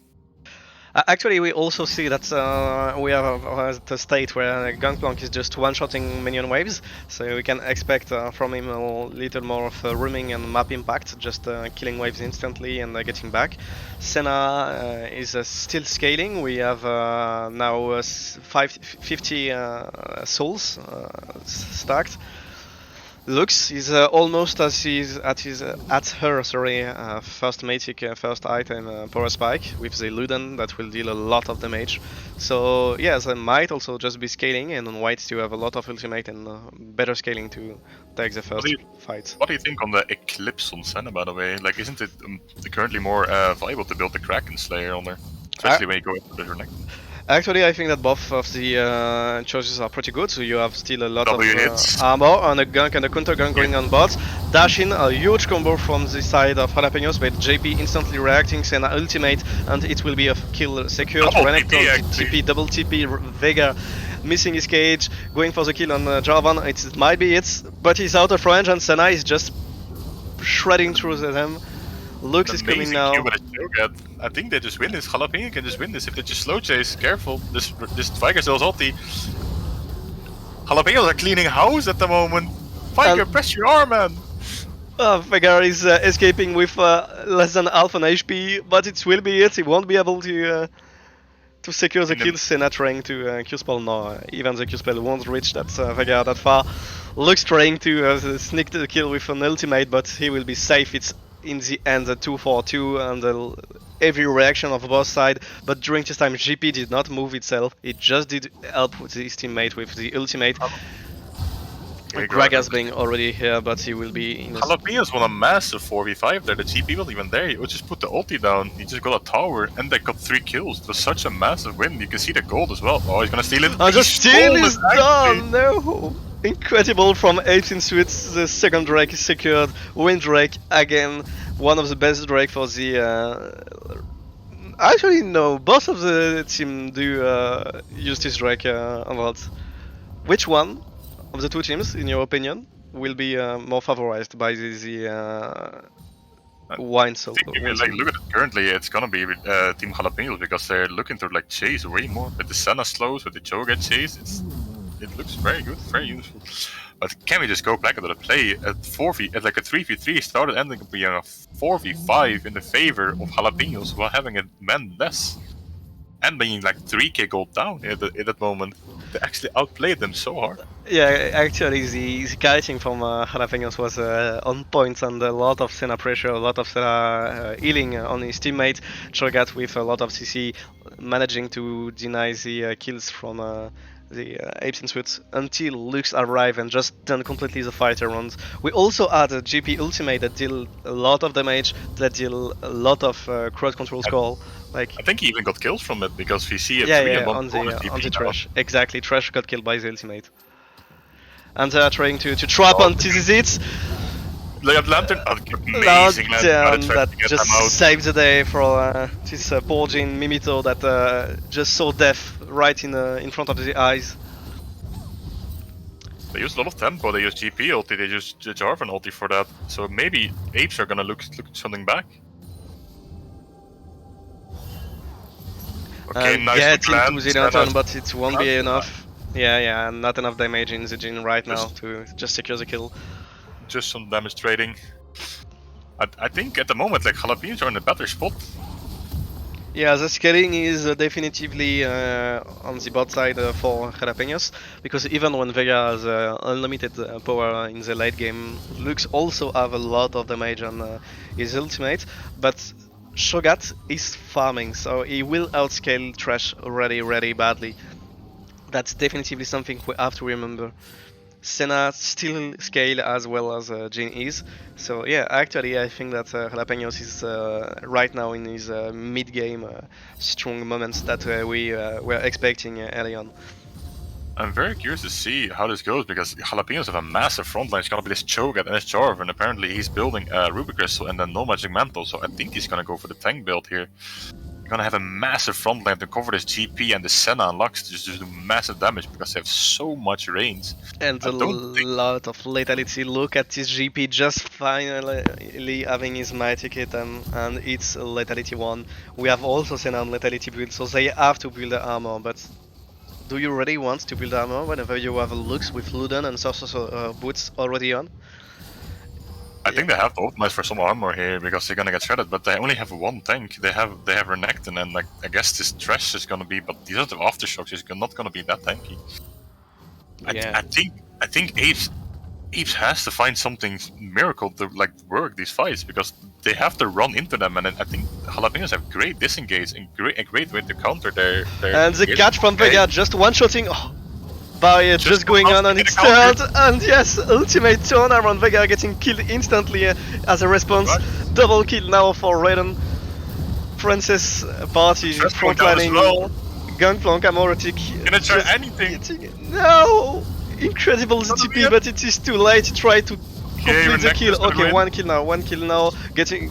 Actually, we also see that we have the state where Gangplank is just one-shotting minion waves, so we can expect from him a little more of roaming and map impact, just killing waves instantly and getting back. Senna is still scaling. We have now 50 souls stacked. Lux is almost as he's at her first mythic first item power spike with the Luden that will deal a lot of damage. So yeah, they might also just be scaling, and on white you have a lot of ultimate and better scaling to take the first fight. What do you think on the Eclipse on Senna, by the way? Like, isn't it currently more viable to build the Kraken Slayer on there, especially when you go into the Renekton? Actually, I think that both of the choices are pretty good. So you have still a lot of armor and a gank and a counter gank going on bot. Dash in, a huge combo from the side of Jalapenos, but JP instantly reacting, Senna ultimate, and it will be a kill secured. Renekton TP, double TP, Vega missing his cage, going for the kill on Jarvan. It might be it, but he's out of range, and Senna is just shredding through them. Lux is coming now. I think they just win this. Jalapeno can just win this if they just slow chase. Careful, this Viger sells ulti. Jalapenos are cleaning house at the moment. Viger, press your arm, man. Viger is escaping with less than half an HP, but it will be it. He won't be able to secure the kill. Senna trying to Q-spell. No, even the Q-spell won't reach that Viger that far. Lux trying to sneak the kill with an ultimate, but he will be safe. It's in the end a 2-4-2 and every reaction of both sides, but during this time GP did not move itself, it just did help with his teammate with the ultimate. Gragas being already here, but he will be in Jalapenos won a massive 4v5 there, the GP wasn't even there, he just put the ulti down, he just got a tower and they got 3 kills. It was such a massive win, you can see the gold as well. Oh, he's gonna steal it. And the steal is done! No! Incredible from Apes in Suits, the second Drake is secured, win Drake again, one of the best Drake for the... Actually no, both of the team do use this Drake a lot. Which one of the two teams, in your opinion, will be more favorized by the wine solo? Like, look at it currently, it's gonna be Team Jalapenos because they're looking to like chase way more. With the Senna slows, with the Choga chase, it looks very good, very useful. But can we just go back into the play at 4v, at like a 3v3 started ending up being a 4v5 in the favor of Jalapenos while having a man less and being like 3k gold down at that moment. They actually outplayed them so hard. Yeah, actually the kiting from Jalapenos was on point, and a lot of Senna pressure, a lot of Senna healing on his teammate. Chogat with a lot of CC managing to deny the kills from the Apes and Sweets until Lux arrived and just done completely the fight around. We also had a GP ultimate that deal a lot of damage, that deal a lot of crowd control score. Like, I think he even got kills from it because we see it on the Trash. Exactly, Trash got killed by the ultimate. And they are trying to trap on TZZ. Lantern, amazing Lantern that just saved the day for this poor Jin Mimito that just saw death right in front of the eyes. They use a lot of tempo, they use GP ulti, they use Jarvan ulti for that, so maybe Apes are gonna look something back. Okay, nice get into the Lantern, but it won't be enough. Yeah, not enough damage in the Jin right now Just, to just secure the kill. just some damage trading. I think at the moment, like, Jalapeons are in a better spot. Yeah, the scaling is definitively on the bot side for Jalapenos, because even when Vega has unlimited power in the late game, Lux also have a lot of damage on his ultimate, but Shogat is farming, so he will outscale Trash really badly. That's definitively something we have to remember. Senna still scale as well as Jin is. So yeah, actually I think that Jalapenos is right now in his mid-game strong moments that we were expecting early on. I'm very curious to see how this goes because Jalapenos have a massive front line. It's gonna be this Cho'Gath and this Jarvan, and apparently he's building a Ruby Crystal and then no Magic Mantle, so I think he's gonna go for the tank build here. You're gonna have a massive front line to cover this GP and the Senna and Lux to just do massive damage because they have so much range. And I a don't think lot of lethality. Look at this GP just finally having his mighty kit and it's a lethality one. We have also Senna on lethality build, so they have to build the armor, but do you really want to build armor whenever you have a Lux with Luden and Sorcerer boots already on? I think they have to optimize for some armor here because they're gonna get shredded, but they only have one tank. They have Renekton and like I guess this Trash is gonna be, but these are the aftershocks is not gonna be that tanky. Yeah. I think Apes has to find something miracle to like work these fights because they have to run into them, and I think Jalapenos have great disengage and a great way to counter their. And the catch from Vega just one-shotting. Oh, barrier just going on its turn, and yes, ultimate turn around Vega getting killed instantly as a response. Right. Double kill now for Raiden. Francis party frontlining. Well. Gangplank, Amoretic. Can I try anything? No! Incredible ZTP, but it is too late to try to complete the kill. Okay, one kill now.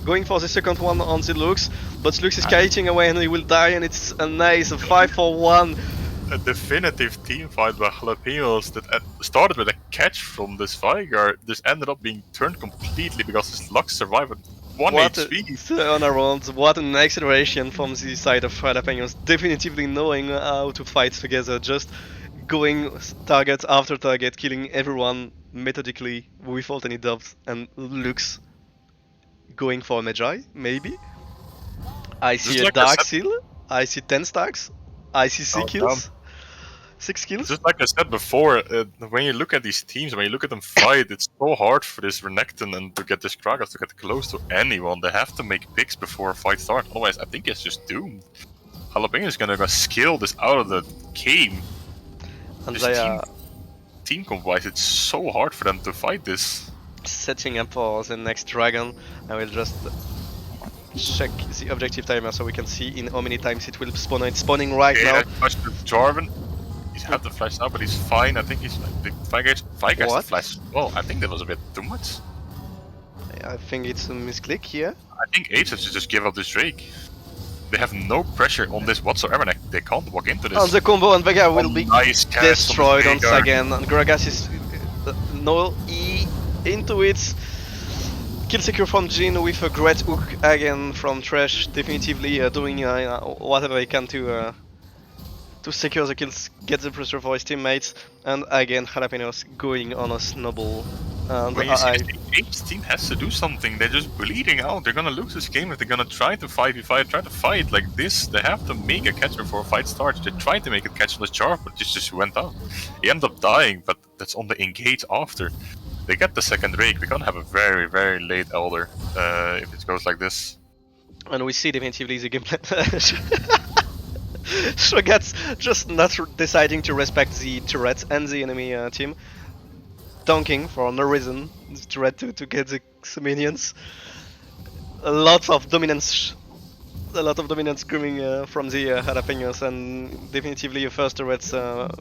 Going for the second one on the Lux, but Lux is kiting away and he will die, and it's a nice 5-for-1. A definitive team fight by Jalapenos that started with a catch from this Vigar, this ended up being turned completely because his Lux survived at 1 HP. Turnaround, what an acceleration from the side of Jalapenos, definitively knowing how to fight together, just going target after target, killing everyone methodically without any doubts, and Lux going for a Magi, maybe? I see a Dark Seal, I see 10 stacks, I see 6 kills. 6 kills? Just like I said before, when you look at these teams, when you look at them fight, it's so hard for this Renekton and to get this Kragas to get close to anyone. They have to make picks before a fight starts, otherwise I think it's just doomed. Jalapenos is gonna go skill this out of the game. And they team comp-wise, it's so hard for them to fight this. Setting up for the next dragon, I will just check the objective timer so we can see in how many times it will spawn. It's spawning right now. Jarvan. He's had the flash now, but he's fine. I think he's the Vigar's the flash. Well, I think that was a bit too much. I think it's a misclick here. I think Apes have to just give up this Drake. They have no pressure on this whatsoever. They can't walk into this. On the combo, and Vega will be destroyed once again. And Gragas is no E into it. Kill secure from Jin with a great hook again from Trash. Definitively doing whatever he can to secure the kills, get the pressure for his teammates, and again Jalapenos going on a snowball. And the Apes team has to do something. They're just bleeding out. They're gonna lose this game if they're gonna try to fight like this. They have to make a catch before a fight starts. They tried to make a catch on the Char, but it just went out. He ended up dying, but that's on the engage after. They get the second Drake. We're gonna have a very, very late Elder if it goes like this. And we see definitively the gameplay. Shogat's just not deciding to respect the turret and the enemy team. Donking for no reason, the turret to get the minions. A lot of dominance coming from the Jalapenos, and definitively a first turret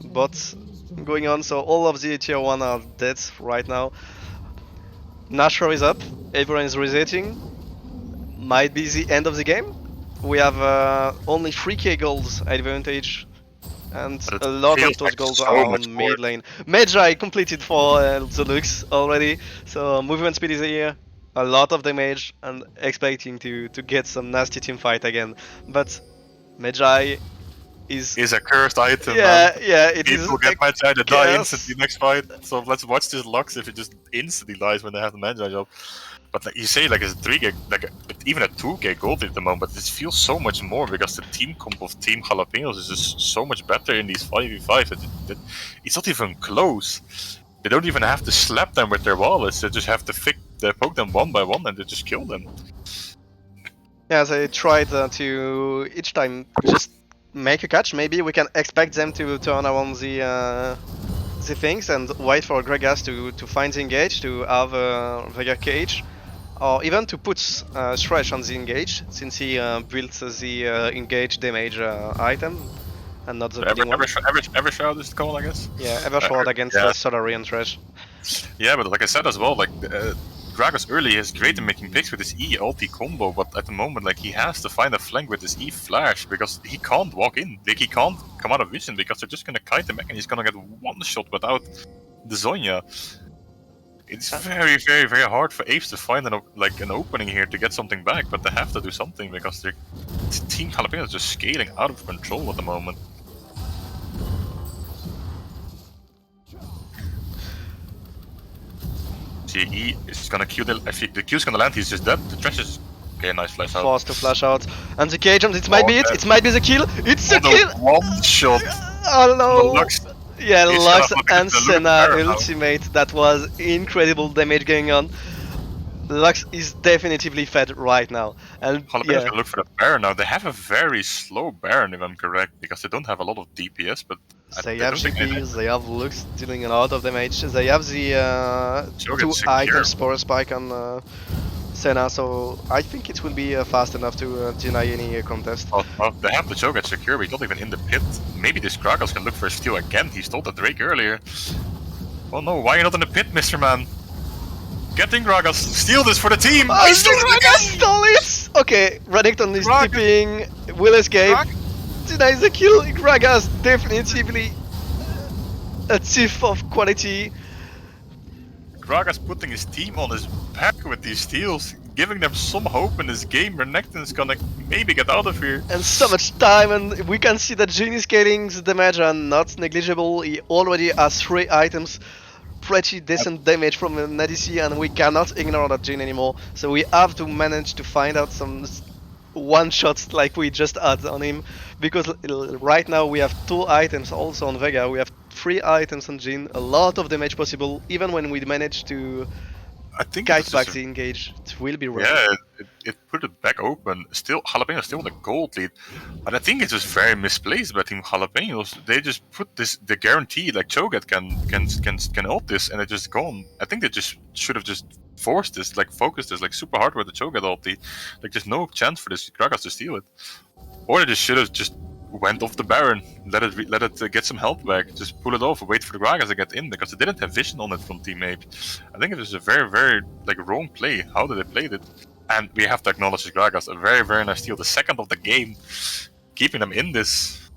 bot going on, so all of the tier 1 are dead right now. Nashor is up, everyone is resetting. Might be the end of the game. We have only 3k golds advantage, and a lot of those golds are on mid lane. Magi completed for the Lux already, so movement speed is here, a lot of damage, and expecting to get some nasty team fight again. But Magi is a cursed item, yeah, man. yeah, it is People get a Magi, they die curse. instantly next fight. So let's watch this Lux if it just instantly dies when they have the Magi job. But like you say, like it's a 3K, even a 2K gold at the moment, but this feels so much more because the team comp of Team Jalapenos is just so much better in these 5v5s. It's not even close. They don't even have to slap them with their wallets. They just have to poke them one by one and they just kill them. Yeah, they tried to each time just make a catch. Maybe we can expect them to turn around the things and wait for Gregas to find the engage, to have Vega cage, or even to put Thresh on the engage, since he built the engage damage item and not the bleeding one. Every shroud is called, I guess. Yeah, Evershroud against yeah. Solary and Thresh. Yeah, but like I said as well, like Gragas early is great in making picks with his E ulti combo, but at the moment, like he has to find a flank with his E flash because he can't walk in, like he can't come out of vision because they're just gonna kite him back and he's gonna get one shot without the Zonya. It's very, very, very hard for Apes to find an opening here to get something back, but they have to do something because their Team Jalapeno is just scaling out of control at the moment. E is gonna Q if the Q's gonna land, he's just dead. The trash is okay, nice flash out. Forced to flash out. And the cage, and it might be it. It might be the kill. It's the kill. One shot. Oh no. Lux. Yeah, Lux and the Senna ultimate. That was incredible damage going on. Lux is definitively fed right now. And Jalapenos gonna look for the Baron now. They have a very slow Baron, if I'm correct, because they don't have a lot of DPS, but they have GPs, they have Lux dealing a lot of damage. They have the 2 items Spore Spike on Senna, so I think it will be fast enough to deny any contest. Oh, they have the Cho'Gath secure, but he's not even in the pit. Maybe this Gragas can look for a steal again. He stole the Drake earlier. Oh no, why are you not in the pit, Mr. Man? Get in, Gragas! Steal this for the team! Oh, Gragas stole it! Okay, Reddington is tipping, will escape. Denies the kill. Gragas definitively a thief of quality. Gragas putting his team on his back with these steals, giving them some hope in this game where Necton's gonna maybe get out of here. And so much time, and we can see that Jin is scaling the damage and not negligible. He already has 3 items. Pretty decent damage from an ADC, and we cannot ignore that Jin anymore. So we have to manage to find out some one-shots like we just had on him, because right now we have 2 items also on Vega. We have 3 items on Jin, a lot of damage possible, even when we manage to kite back the engage. It will be rare. Yeah, it put it back open. Still, Jalapenos still in the gold lead, but I think it's just very misplaced by Team Jalapenos. They just put the guarantee like Cho'Gath can ult this, and it's just gone. I think they just should have just forced this, like focused this, like super hard with the Cho'Gath ulti. Like there's no chance for this Gragas to steal it, or they just should have just went off the Baron, let it get some health back, just pull it off, wait for the Gragas to get in, because they didn't have vision on it from Team Apes. I think it was a very, very like wrong play. How did they play it? And we have to acknowledge the Gragas, a very, very nice steal, the second of the game, keeping them in this.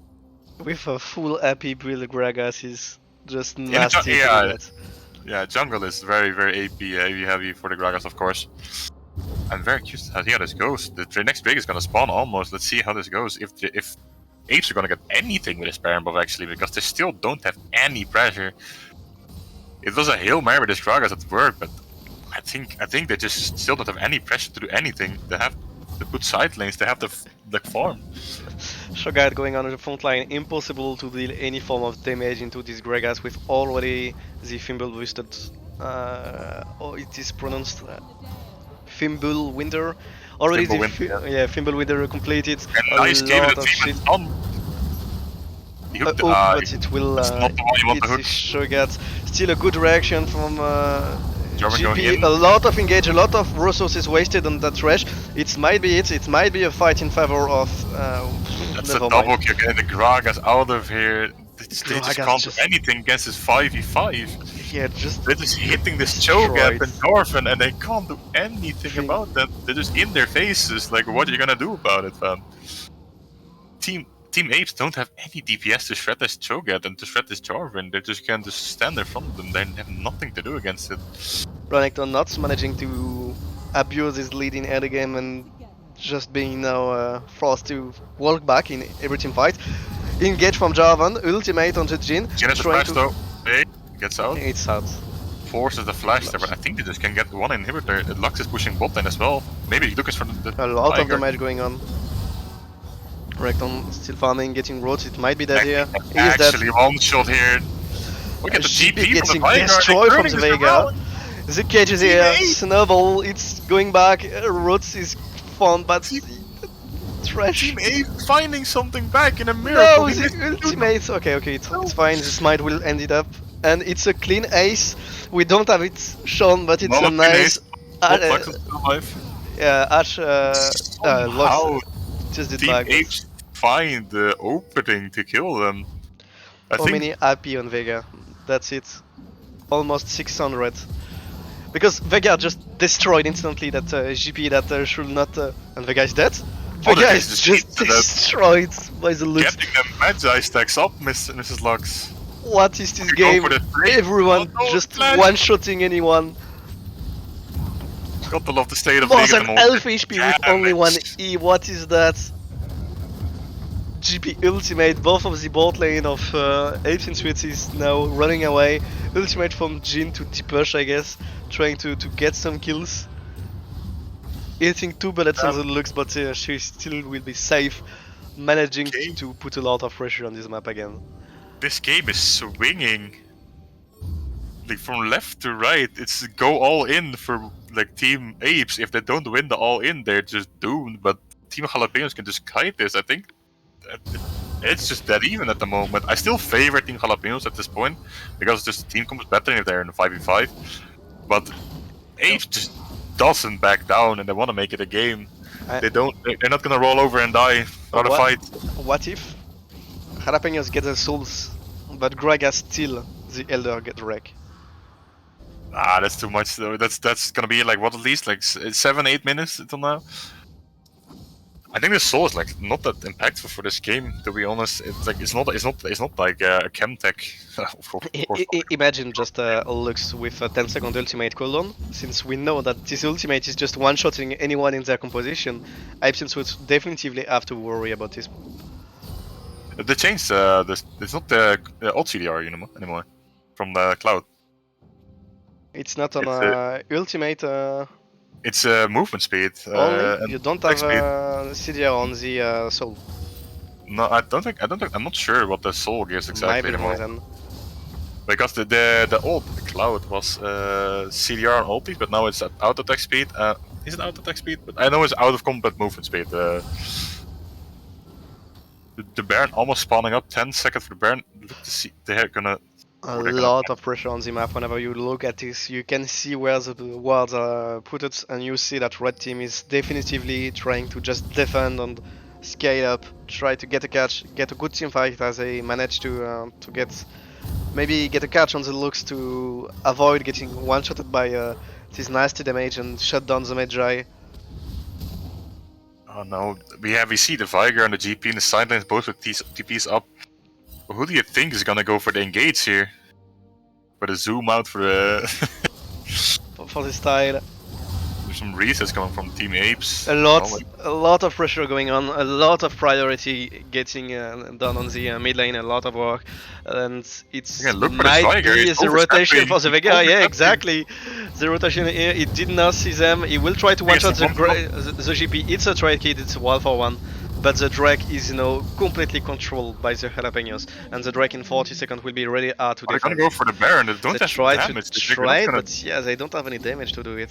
With a full AP build, Gragas is just nasty. Yeah, jungle is very, very AP heavy for the Gragas, of course. I'm very curious to see how this goes. The next break is gonna spawn almost. Let's see how this goes. If Apes are gonna get anything with this Baron buff actually, because they still don't have any pressure. It was a Hail Mary with this Gragas at work, but I think they just still don't have any pressure to do anything. They have to put side lanes, they have to farm. Cho'Gath going on the front line, impossible to deal any form of damage into this Gragas with already the Fimble boosted, it is pronounced Fimble Winter. Already Fimble Winter completed. A nice game lot of shit. But it will. It's not the one you want to hook. Cho'Gath. Still a good reaction from GP. A lot of engage, a lot of resources wasted on that Thresh. It might be it. It might be a fight in favor of. That's a double kill. Getting the Gragas out of here. They just can't do anything against this 5v5. Yeah, they're just hitting this Cho'Gath and Dorphin, and they can't do anything about that. They're just in their faces. Like, what are you gonna do about it, fam? Team Apes don't have any DPS to shred this Cho'Gath and to shred this Jarvan. They just can just stand in front of them. They have nothing to do against it. Renekton not managing to abuse his lead in early game and just being now forced to walk back in every team fight. Engage from Jarvan, ultimate onto Jhin. Jhin has a trying flash though. Hey, gets out. It's out. Forces the flash there, but I think they just can get one inhibitor. Lux is pushing bot lane as well. Maybe Lucas for the A lot of Tiger. damage going on. Rekton still farming, getting roads. It might be dead here. He is dead. Actually, one shot here. Look at the GP GP getting from the Tiger. destroyed from Turning the this Vega. around. The cage is here. Snowball, it's going back. Roots is found, but trash. Team A finding something back in a No, miracle. the ultimate. Okay, it's fine. The smite will end it up, and it's a clean ace. We don't have it shown, but it's a nice. Lux is still alive. Yeah, Ash. How Lux just did Team back. Apes find the opening to kill them? I How think many AP on Vega? That's it. Almost 600. Because Vega just destroyed instantly that GP that should not. And Vega is dead? Vega the is guys just just destroyed by the Lux. getting the Magi stacks up, Mrs. Lux. What is this You go game? for the play. Everyone Oh, no, just flash. one-shotting anyone. Got to love the state of More League at than the moment. elf HP with only one E. What is that? GP ultimate, both of the bot lane of Apes and Sweets is now running away. Ultimate from Jhin to T-push, I guess, trying to get some kills. Hitting 2 bullets on the Lux, but she still will be safe, managing Okay. to put a lot of pressure on this map again. This game is swinging. Like from left to right, it's go all in for like Team Apes. If they don't win the all in, they're just doomed. But Team Jalapeons can just kite this. I think it's just dead even at the moment. I still favor Team Jalapeons at this point because just the team comes better if they're in a 5v5. But Apes just doesn't back down and they want to make it a game. They're not gonna roll over and die for the fight. What if Jalapenos get the souls, but Gragas still the Elder get wreck? Ah, that's too much though. That's gonna be like what at least like 7-8 minutes until now. I think the soul is like not that impactful for this game. To be honest, it's like it's not like a Chemtech. Imagine just Lux with a 10-second ultimate cooldown. Since we know that this ultimate is just one-shotting anyone in their composition, Apes would definitively have to worry about this. They changed this. It's not the old CDR anymore from the cloud. It's not on ultimate. It's movement speed. Only you don't have speed. CDR on the soul. No, I don't think. I'm not sure what the soul gives exactly Might be anymore. then. Because the old cloud was CDR and ulti, but now it's at auto attack speed. Is it auto attack speed? But I know it's out of combat movement speed. The Baron almost spawning up. 10 seconds for the Baron. Look to see they're gonna. A lot of pressure on the map. Whenever you look at this, you can see where the wards are put it, and you see that red team is definitively trying to just defend and scale up, try to get a catch, get a good team fight as they manage to get maybe get a catch on the Lux to avoid getting one-shotted by this nasty damage and shut down the Magi. Oh no, we see the Viger and the GP in the sidelines, both with TPs up. Who do you think is gonna go for the engage here? For the zoom out for the for this style. There's some resets coming from Team Apes. A lot of pressure going on, a lot of priority getting done on the mid lane, a lot of work, and it's might be the rotation for the Vega. Yeah, exactly. The rotation here, it did not see them. He will try to one-shot the GP. It's a trade kit, it's a 1-for-1. But the Drake is, completely controlled by the Jalapenos, and the Drake in 40 seconds will be ready to defend. They're gonna go for the Baron. They don't have damage. But yeah, they don't have any damage to do it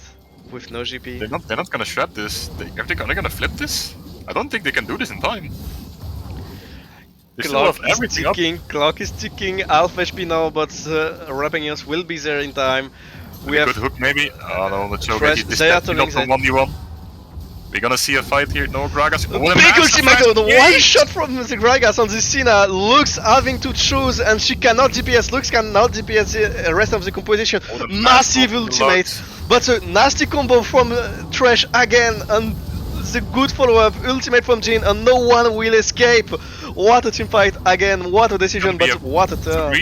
with no GP. They're not gonna shred this. Are they gonna flip this? I don't think they can do this in time. They still have everything up. Clock is ticking. Half HP now, but Jalapenos will be there in time. We have good hook maybe. Oh no, the choke. They are turning from 1v1. We're gonna see a fight here, no Gragas. Big ultimate, the one shot from the Gragas on the Cena. Lux having to choose, and she cannot DPS. Lux cannot DPS the rest of the composition. Massive ultimate, but a nasty combo from Trash again, and the good follow-up ultimate from Jhin, and no one will escape. What a team fight again, what a decision, but what a turn.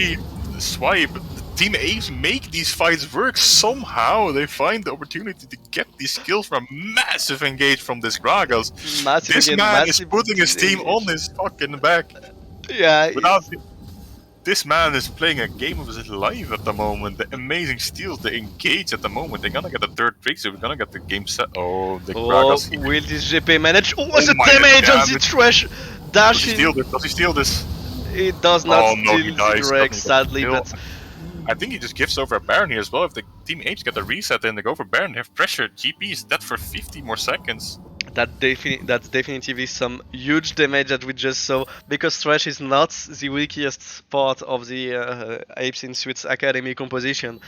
Swipe. Team Apes make these fights work somehow. They find the opportunity to get these kills from massive engage from this Gragas. This man is putting his team on his fucking back. Yeah, Without this man is playing a game of his life at the moment. The amazing steals, the engage at the moment. They're gonna get the third breakthrough. We're gonna get the game set. Oh, the Oh, Gragas. will this GP manage? Oh, what's Oh the my, the damage on the damage. trash? Does he Dashing. steal this? Does he steal this? It does not Oh no, steal he the dies. Drake, Doesn't get sadly, the but I think he just gives over a Baron here as well. If the Team Apes get the reset and they go for Baron, they have pressure. GP is dead for 50 more seconds. that's definitively some huge damage that we just saw, because Thresh is not the weakest part of the Apes in Suits Academy composition.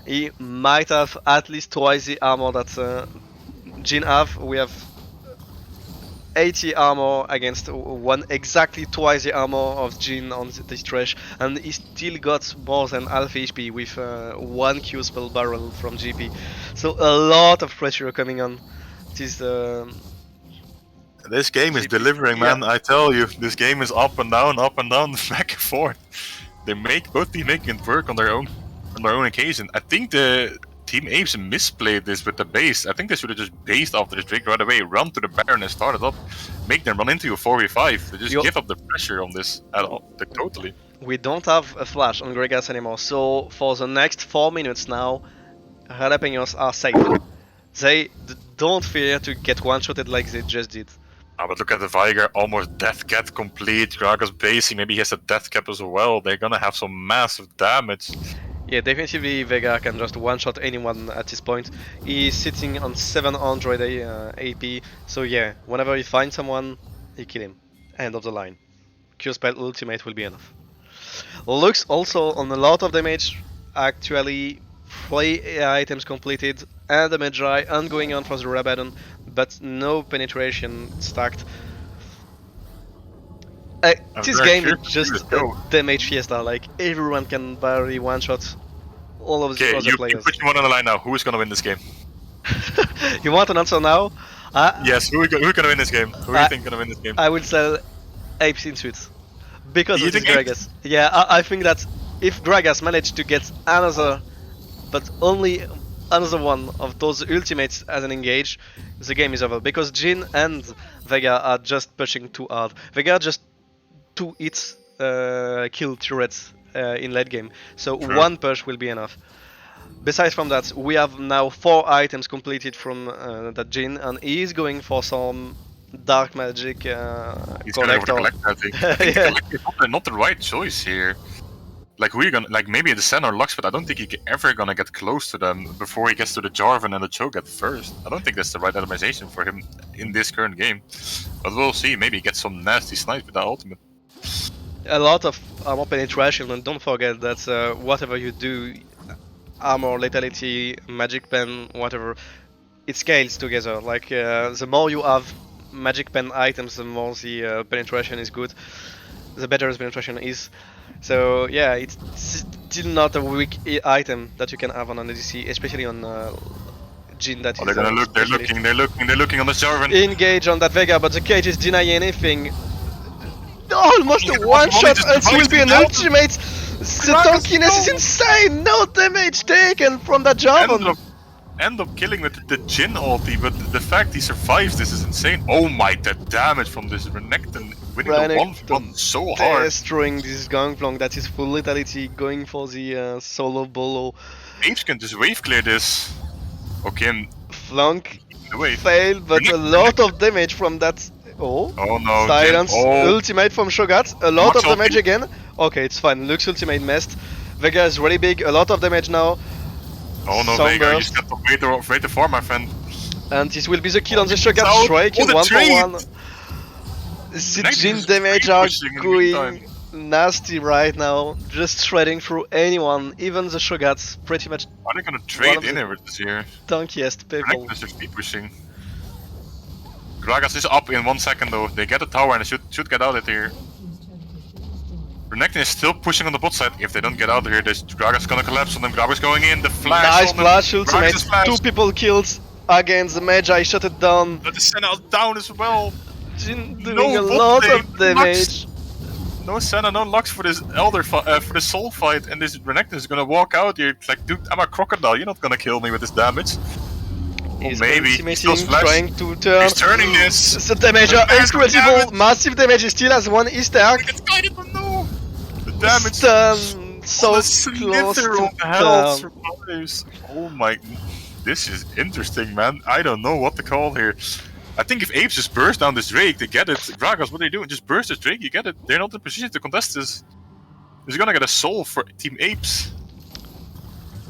He might have at least twice the armor that Jin have. We have 80 armor against one, exactly twice the armor of Jin on this Thresh, and he still got more than half HP with one Q spell barrel from GP. So a lot of pressure coming on. This This game is GP. delivering, Yeah. man. I tell you, this game is up and down, back and forth. They make both teams making it work on their own occasion. I think the Team Apes misplayed this with the base. I think they should have just based off this Drake right away, run to the Baron and start it up, make them run into a 4v5. They just give up the pressure on this at all, like, totally. We don't have a flash on Gregas anymore, so for the next 4 minutes now, Jalapeons are safe. They don't fear to get one-shotted like they just did. But look at the Viger, almost death cap complete. Gragas basing, maybe he has a death cap as well. They're gonna have some massive damage. Yeah, definitely Vega can just one-shot anyone at this point. He's sitting on 700 AP, so yeah, whenever he finds someone, he kill him. End of the line. Q-spell ultimate will be enough. Looks also on a lot of damage, actually 3 items completed, and the Magi, and going on for the Rabadon, but no penetration stacked. This game is just a damage fiesta, like everyone can barely one-shot all of the other players. You put one on the line now. Who is gonna win this game? You want an answer now? Yes, who gonna win this game? Who do you think gonna win this game? I will sell Apes in Suits. Because You of this think Gragas. Yeah, I think that if Gragas managed to get another, but only another one of those ultimates as an engage, the game is over. Because Jin and Vega are just pushing too hard. Vega just 2 hits kill turrets in late game, so True. one push will be enough. Besides from that, we have now 4 items completed from that Jin, and he is going for some dark magic He's gonna go for the collector, I think. I think Yeah. the collector is not the right choice here. Like we're gonna, like maybe the Sen or Lux, but I don't think he ever gonna get close to them before he gets to the Jarvan and the Cho'Gath first. I don't think that's the right optimization for him in this current game. But we'll see. Maybe he gets some nasty snipes with that ultimate. A lot of armor penetration, and don't forget that whatever you do, armor, lethality, magic pen, whatever, it scales together. Like the more you have magic pen items, the more the penetration is good, the better the penetration is. So yeah, it's still not a weak item that you can have on an ADC, especially on Jin. That They're gonna look. They're looking on the Jarvan. Engage on that Vega, but the cage is denying anything. Almost a one shot, and it will be an ultimate. The tankiness is insane. No damage taken from that Jarvan. End up killing with the Jin ulti, but the fact he survives this is insane. Oh my, the damage from this Renekton winning the 1v1 so hard. Destroying this Gangplank, that is full lethality, going for the solo bolo. Apes can just wave clear this. Okay, Flank wave. failed, but a lot of damage from that. Oh no, silence. Oh. Ultimate from Cho'Gath, a lot of Much damage again. Okay, it's fine. Lux ultimate messed. Vega is really big, a lot of damage now. Oh no, Vega, you just got to wait the for, my friend. And this will be the kill on the Cho'Gath strike, the 1-for-1. The Jin damage are going nasty right now, just shredding through anyone, even the Cho'Gaths, pretty much. Are they gonna trade in here this year? Tankiest people. Renekton should be pushing. Gragas is up in 1 second though. They get a tower and they should get out of here. Renekton is still pushing on the bot side. If they don't get out of here, this Gragas gonna collapse on them. Gragas going in, the flash. Nice flash ultimate. 2 people killed against the Magi, shut it down. But the Senna down as well. Jin doing a lot of damage. No Senna, no Lux for this Elder for the Soul fight, and this Renekton is gonna walk out here like, dude, I'm a crocodile. You're not gonna kill me with this damage. Or He's maybe he's still ultimating, splash. trying to turn. He's turning this. The damage The are massive incredible. damage. Massive damage. He still has one Easter egg. I don't know. The damage Stun. on So the close slither to of health turn. survives. Oh my. This is interesting, man. I don't know what to call here. I think if Apes just burst down this Drake, they get it. Gragas, what are they doing? Just burst this Drake, you get it. They're not in position to contest this. He's gonna get a soul for Team Apes.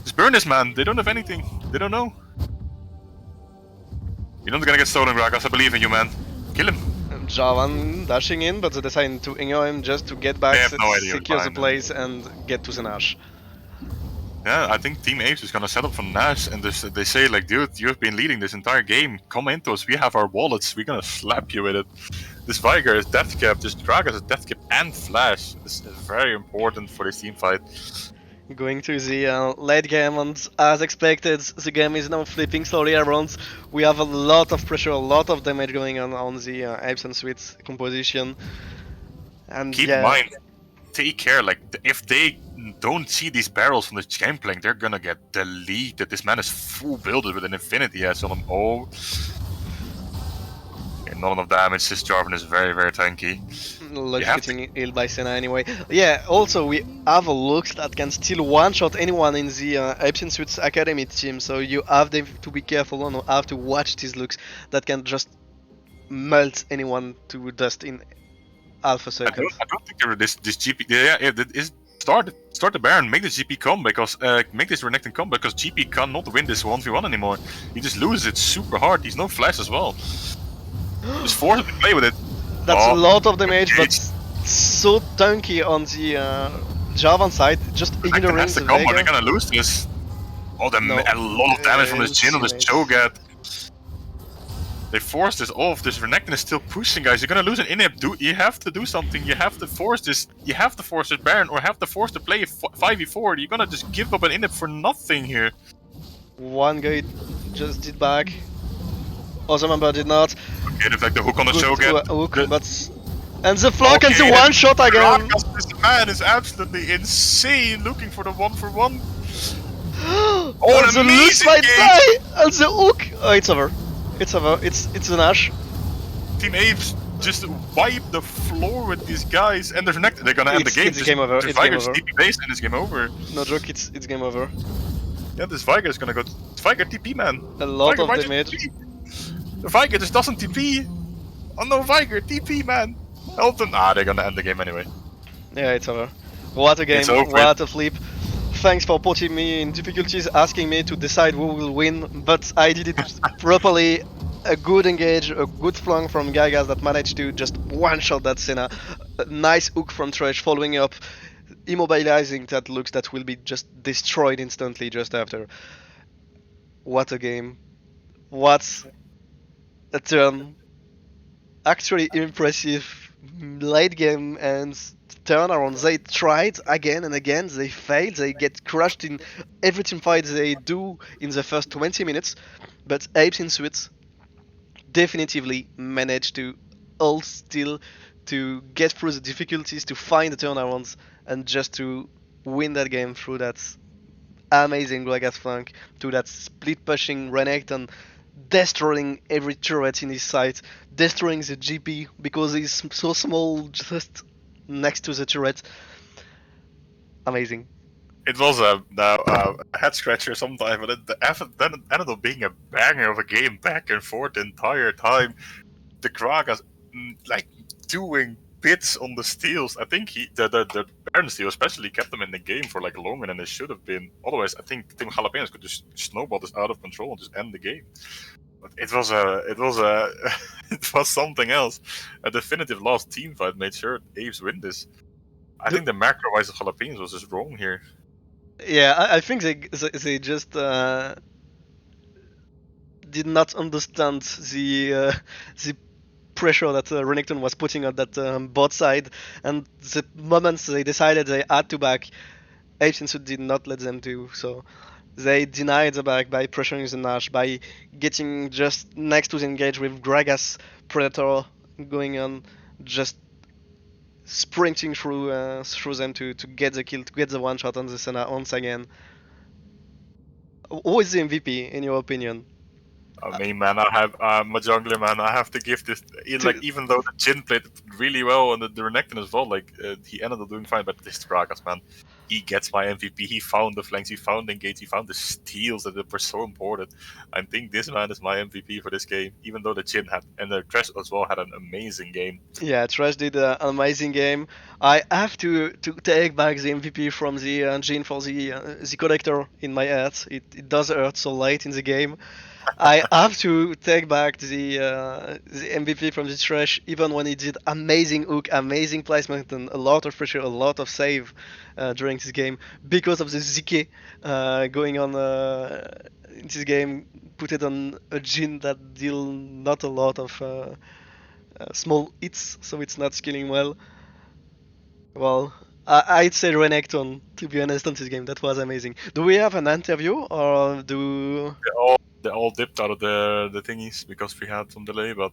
Just burn this man. They don't have anything. They don't know. You're not gonna get stolen, Gragas. I believe in you, man. Kill him. Javan dashing in, but they decide to ignore him just to get back, They have no idea secure the behind place, and get to the Nash. Yeah, I think Team Apes is gonna set up for Nash, and they say like, dude, you've been leading this entire game. Come into us. We have our wallets. We're gonna slap you with it. This Viger is death cap. This Gragas is death cap and flash. This is very important for this team fight. Going to the late game, and as expected, the game is now flipping slowly around. We have a lot of pressure, a lot of damage going on the Apes and Sweets composition. And Keep yeah, in mind, take care. Like, if they don't see these barrels from the game plank, they're gonna get deleted. This man is full builded with an infinity edge on him. Oh. Okay, not enough damage. This Jarvan is very, very tanky. Lodge getting healed by Senna anyway. Yeah, also we have a Lux that can still one-shot anyone in the Apes and Suits Academy team, so you have to be careful and have to watch these Lux that can just melt anyone to dust in half a second. I don't think this GP. Yeah, it is start the Baron. Make this GP come because make this Renekton come because GP cannot win this 1v1 anymore. He just loses it super hard. He's no flash as well. Just force him to play with it. That's a lot of damage, but so tanky on the Javan side, just ignoring the Vega. They're Vega. gonna lose this. Oh, a lot of damage from this Jhin on this Cho'Gath. They forced this off. This Renekton is still pushing, guys. You're gonna lose an inhib. You have to do something. You have to force this. You have to force this Baron, or have to force to play 5v4. You're gonna just give up an inhib for nothing here. One guy just did back. Other member did not. Okay, in fact, the hook on the Cho'Gath. And the flock and the one shot again. This man is absolutely insane, looking for the 1-for-1. Oh, the Lux might die. And the hook. Oh, it's over. It's over. It's the Nash. Team Apes just wipe the floor with these guys, and they're gonna end the game. It's game over. It's game over. TP base and it's game over. No joke. It's game over. Yeah, this Viger is gonna go. Viger TP, man. A lot Viger, of damage. The Viger just doesn't TP. Oh no, Viger TP, man. Help them. Ah, they're gonna end the game anyway. Yeah, it's over. What a game. What a flip. Thanks for putting me in difficulties, asking me to decide who will win, but I did it properly. A good engage, a good flank from Gagas that managed to just one-shot that Senna. A nice hook from Thresh following up, immobilizing that Lux that will be just destroyed instantly just after. What a game. What a turn. Actually impressive late game and turnaround. They tried again and again, they failed, they get crushed in every team fight they do in the first 20 minutes, but Apes in Suits definitively managed to hold still, to get through the difficulties, to find the turnarounds, and just to win that game through that amazing Gragas flank, to that split pushing Renekton, destroying every turret in his sight, destroying the GP because he's so small just next to the turret. Amazing. It was a head scratcher sometimes, but it ended up being a banger of a game, back and forth the entire time. The Gragas like doing bits on the steals. I think the Baron steal especially kept them in the game for like longer than they should have been. Otherwise, I think Team Jalapeons could just snowball this out of control and just end the game. But it was it was something else. A definitive last team fight made sure Apes win this. I think the macro-wise of Jalapenos was just wrong here. Yeah, I think they just did not understand the pressure that Renekton was putting on that bot side, and the moment they decided they had to back, Apes and Suit did not let them do so. They denied the back by pressuring the Nash, by getting just next to the engage with Gragas Predator going on, just sprinting through them to get the kill, to get the one shot on the Senna once again. Who is the MVP in your opinion? I mean, man, I'm a jungler, man. I have to give this. Like, To, even though the Jin played really well and the Renekton as well, like he ended up doing fine. But this Gragas, man, he gets my MVP. He found the flanks, he found the engage, he found the steals that were so important. I think this man is my MVP for this game. Even though the Jin had and the Trash as well had an amazing game. yeah, Trash did an amazing game. I have to take back the MVP from the Jin for the collector in my head. It does hurt so late in the game. I have to take back the MVP from the Trash, even when he did amazing hook, amazing placement, and a lot of pressure, a lot of save during this game because of the ZK going on in this game. Put it on a Jin that deal not a lot of small hits, so it's not skilling well. Well, I'd say Renekton, to be honest, on this game. That was amazing. Do we have an interview, or do... They all dipped out of the thingies because we had some delay. But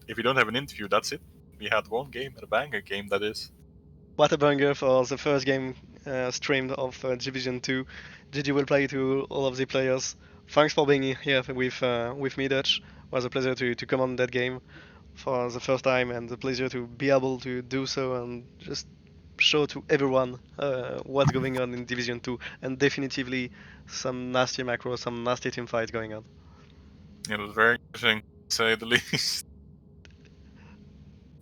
if you don't have an interview, that's it. We had one game, a banger game that is. What a banger for the first game streamed of Division 2. GG will play to all of the players. Thanks for being here with me, Dutch. It was a pleasure to come on that game for the first time, and a pleasure to be able to do so and just show to everyone what's going on in Division 2, and definitively some nasty macro, some nasty team fights going on. It was very interesting, to say the least.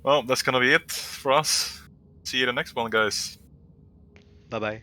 Well, that's gonna be it for us. See you in the next one, guys. Bye bye.